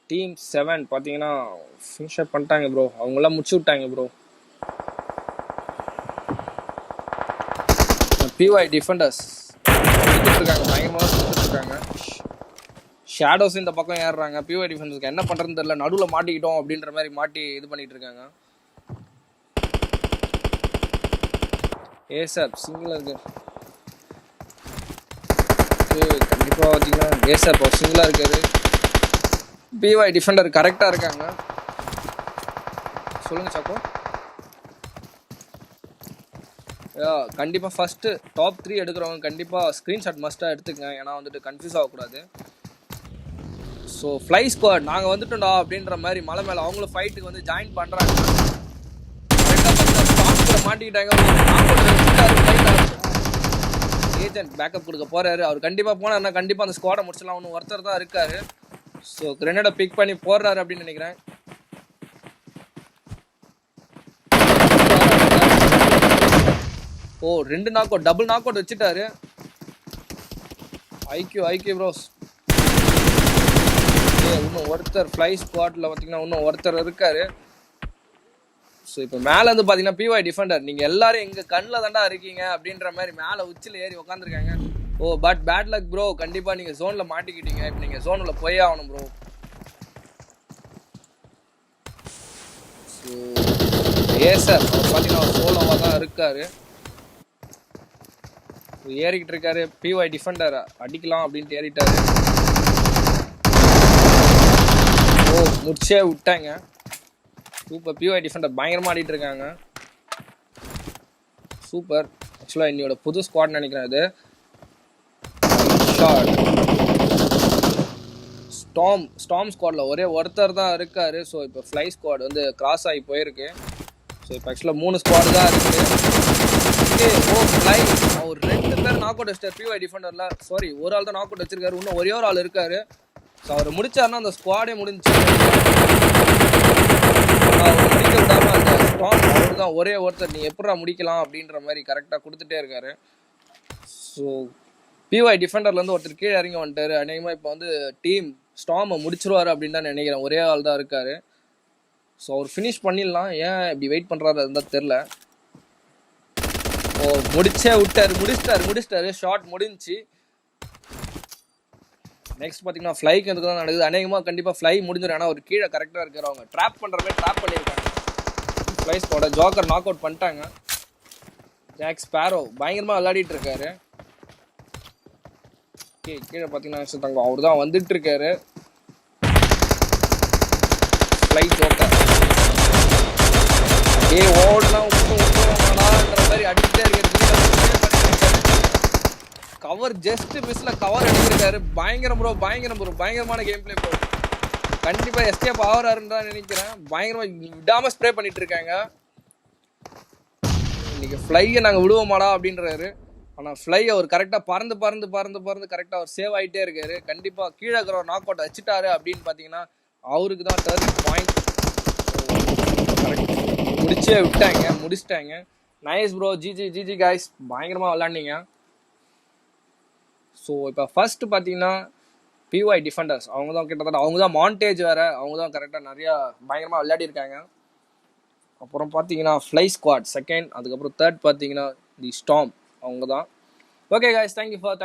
டீம் 7 பார்த்தீங்கன்னா ஃபினிஷ் அப் பண்ணிட்டாங்க ப்ரோ. அவங்களாம் முடிச்சு விட்டாங்க ப்ரோ. PY டிஃபெண்டர்ஸ் இருக்காங்க பயங்கரமாக இருக்காங்க. ஷேடோஸ் இந்த பக்கம் ஏறுறாங்க. PY டிஃபெண்டர்ஸ்க்கு என்ன பண்ணுறதுன்னு தெரியல. நடுவில் மாட்டிக்கிட்டோம் அப்படின்ற மாதிரி மாட்டி இது பண்ணிட்டு இருக்காங்க. ஏசப் சிங்கிளாக இருக்கு. கண்டிப்பாக பார்த்தீங்கன்னா ஏசப் சிங்கிளாக இருக்காரு. PY டிஃபெண்டர் கரெக்டாக இருக்காங்க. சொல்லுங்க சாக்கோ. கண்டிப்பாக ஃபர்ஸ்ட் டாப் 3 எடுக்கிறவங்க கண்டிப்பாக ஸ்க்ரீன்ஷாட் மஸ்ட்டாக எடுத்துக்கங்க. ஏன்னா வந்துட்டு கன்ஃபியூஸ் ஆகக்கூடாது. ஸோ ஃப்ளை ஸ்குவாட் நாங்கள் வந்துட்டோம்டா அப்படின்ற மாதிரி மலை மேலே அவங்களும் ஃபைட்டுக்கு வந்து ஜாயின் பண்ணுறாங்க. மாட்டிக்கிட்டாங்க. ஏஜென்ட் பேக்கப் கொடுக்க போறாரு. அவர் கண்டிப்பாக போனார்னா கண்டிப்பாக அந்த ஸ்குவாடை முடிச்சலாம். ஒன்று ஒருத்தர் தான் இருக்காரு. ஸோ கிரெனேடை பிக் பண்ணி போடுறாரு அப்படின்னு நினைக்கிறேன். Oh 2 knock out double knock out வச்சுட்டாரு. IQ bros. இன்னும் ஒருத்தர் ஃப்ளை ஸ்குவாட்ல பார்த்தீங்கன்னா இன்னும் ஒருத்தர் இருக்காரு. ஸோ இப்போ மேலே வந்து பார்த்தீங்கன்னா PY டிஃபெண்டர் நீங்கள் எல்லாரும் எங்கள் கண்ணில் தாண்டா இருக்கீங்க அப்படின்ற மாதிரி மேலே உச்சில் ஏறி உட்காந்துருக்காங்க. ஓ பட் பேட் லக் ப்ரோ. கண்டிப்பாக நீங்கள் ஜோனில் மாட்டிக்கிட்டீங்க. இப்போ நீங்கள் ஜோனில் போயே ஆகணும் ப்ரோ. ஸோ ஏசர் அவர் பார்த்தீங்கன்னா சோலோவாக தான் இருக்காரு. ஏறிக்கிட்டு இருக்காரு. PY டிஃபெண்டர் அடிக்கலாம் அப்படின்ட்டு ஏறிட்டாரு. ஓ முடிச்சே விட்டாங்க. சூப்பர். PY டிஃபெண்டர் பயங்கரமாக ஆடிட்டு இருக்காங்க. சூப்பர். ஆக்சுவலாக என்னோட புது ஸ்குவாட் நினைக்கிறேன். அது ஸ்டார்ம் ஸ்குவாடில் ஒரே ஒருத்தர் தான் இருக்காரு. ஸோ இப்போ ஃப்ளை ஸ்குவாட் வந்து கிராஸ் ஆகி போயிருக்கு. ஸோ இப்போ ஆக்சுவலாக 3 ஸ்குவாடு தான் இருக்குது. ஓ ஃப்ளை அவர் 2 பேர் நாக் அவுட் வச்சிட்டார். PY டிஃபெண்டரில் சாரி ஒரு ஆள் தான் நாக் அவுட் வச்சிருக்காரு. இன்னும் ஒரே ஒரு ஆள் இருக்காரு. ஸோ அவர் முடிச்சாருன்னா அந்த ஸ்குவாடே முடிஞ்சு. முடிக்க விடாம அந்த ஸ்டார்ம் அவர் தான் ஒரே ஒருத்தர். நீ எப்படா முடிக்கலாம் அப்படின்ற மாதிரி கரெக்டாக கொடுத்துட்டே இருக்காரு. ஸோ PY டிஃபெண்டர்லேருந்து ஒருத்தர் கீழே இறங்கி வந்துட்டாரு. அநேகமாக இப்போ வந்து டீம் ஸ்டார்மை முடிச்சிருவாரு அப்படின்னு தான் நினைக்கிறேன். ஒரே ஆள் தான் இருக்காரு. ஸோ அவர் ஃபினிஷ் பண்ணிடலாம். ஏன் இப்படி வெயிட் பண்ணுறாரு இருந்தால் தெரில. ஓ முடிச்சே முடிச்சிட்டாரு. ஷார்ட் முடிஞ்சு. நெக்ஸ்ட் பார்த்தீங்கன்னா ஃப்ளைக்கு எதுக்கு தான் நடக்குது. அநேகமாக கண்டிப்பாக ஃப்ளை முடிஞ்சிடும். ஏன்னா ஒரு கீழே கரெக்டாக இருக்காரு. அவங்க ட்ராப் பண்ணுற மாதிரி ட்ராப் பண்ணியிருக்காங்க. ஃப்ளை ஸ்குவாட ஜோக்கர் நாக் அவுட் பண்ணிட்டாங்க. ஜாக் ஸ்பேரோ பயங்கரமாக விளையாடிட்டு இருக்காரு. ஓகே கீழே பார்த்தீங்கன்னா தங்கம் அவர் தான் வந்துட்டு இருக்காரு. ஃப்ளைட் ஓகே ஓடனா விட்டுவாங்களான்ற மாதிரி அடிச்சுட்டே இருக்காரு. கவர் ஜஸ்ட் மிஸ்ல கவர் எடுத்திருக்காரு. பயங்கரம் ப்ரோ, பயங்கரம் ப்ரோ, பயங்கரமான கேம் பிளே ப்ரோ. கண்டிப்பா எஸ்கேப் ஆகிறாருன்னு தான் நினைக்கிறேன். பயங்கரமா விடாம ஸ்ப்ரே பண்ணிட்டு இருக்காங்க. இன்னைக்கு ஃப்ளையை நாங்கள் விடுவோமாடா அப்படின்றாரு. ஆனால் ஃப்ளை அவர் கரெக்டாக பறந்து பறந்து பறந்து பறந்து கரெக்டாக அவர் சேவ் ஆகிட்டே இருக்காரு. கண்டிப்பாக கீழே இருக்கிற ஒரு நாக் அவுட் வச்சுட்டாரு அப்படின்னு பார்த்தீங்கன்னா அவருக்கு தான் டர்னிங் பாயிண்ட். முடிச்சிட்டாங்க. நைஸ் ப்ரோ, ஜிஜி கைஸ், பயங்கரமாக விளாண்டிங்க. ஸோ இப்போ ஃபர்ஸ்ட் பார்த்தீங்கன்னா PY டிஃபெண்டர்ஸ் அவங்க தான் கிட்டத்தட்ட அவங்க தான் மாண்டேஜ் வேறு, அவங்க தான் கரெக்டாக நிறையா பயங்கரமாக விளையாடி இருக்காங்க. அப்புறம் பார்த்தீங்கன்னா ஃப்ளை ஸ்குவாட் செகண்ட், அதுக்கப்புறம் தேர்ட் பார்த்தீங்கன்னா தி ஸ்டார்ம் அவங்க தான். Okay guys, thank you for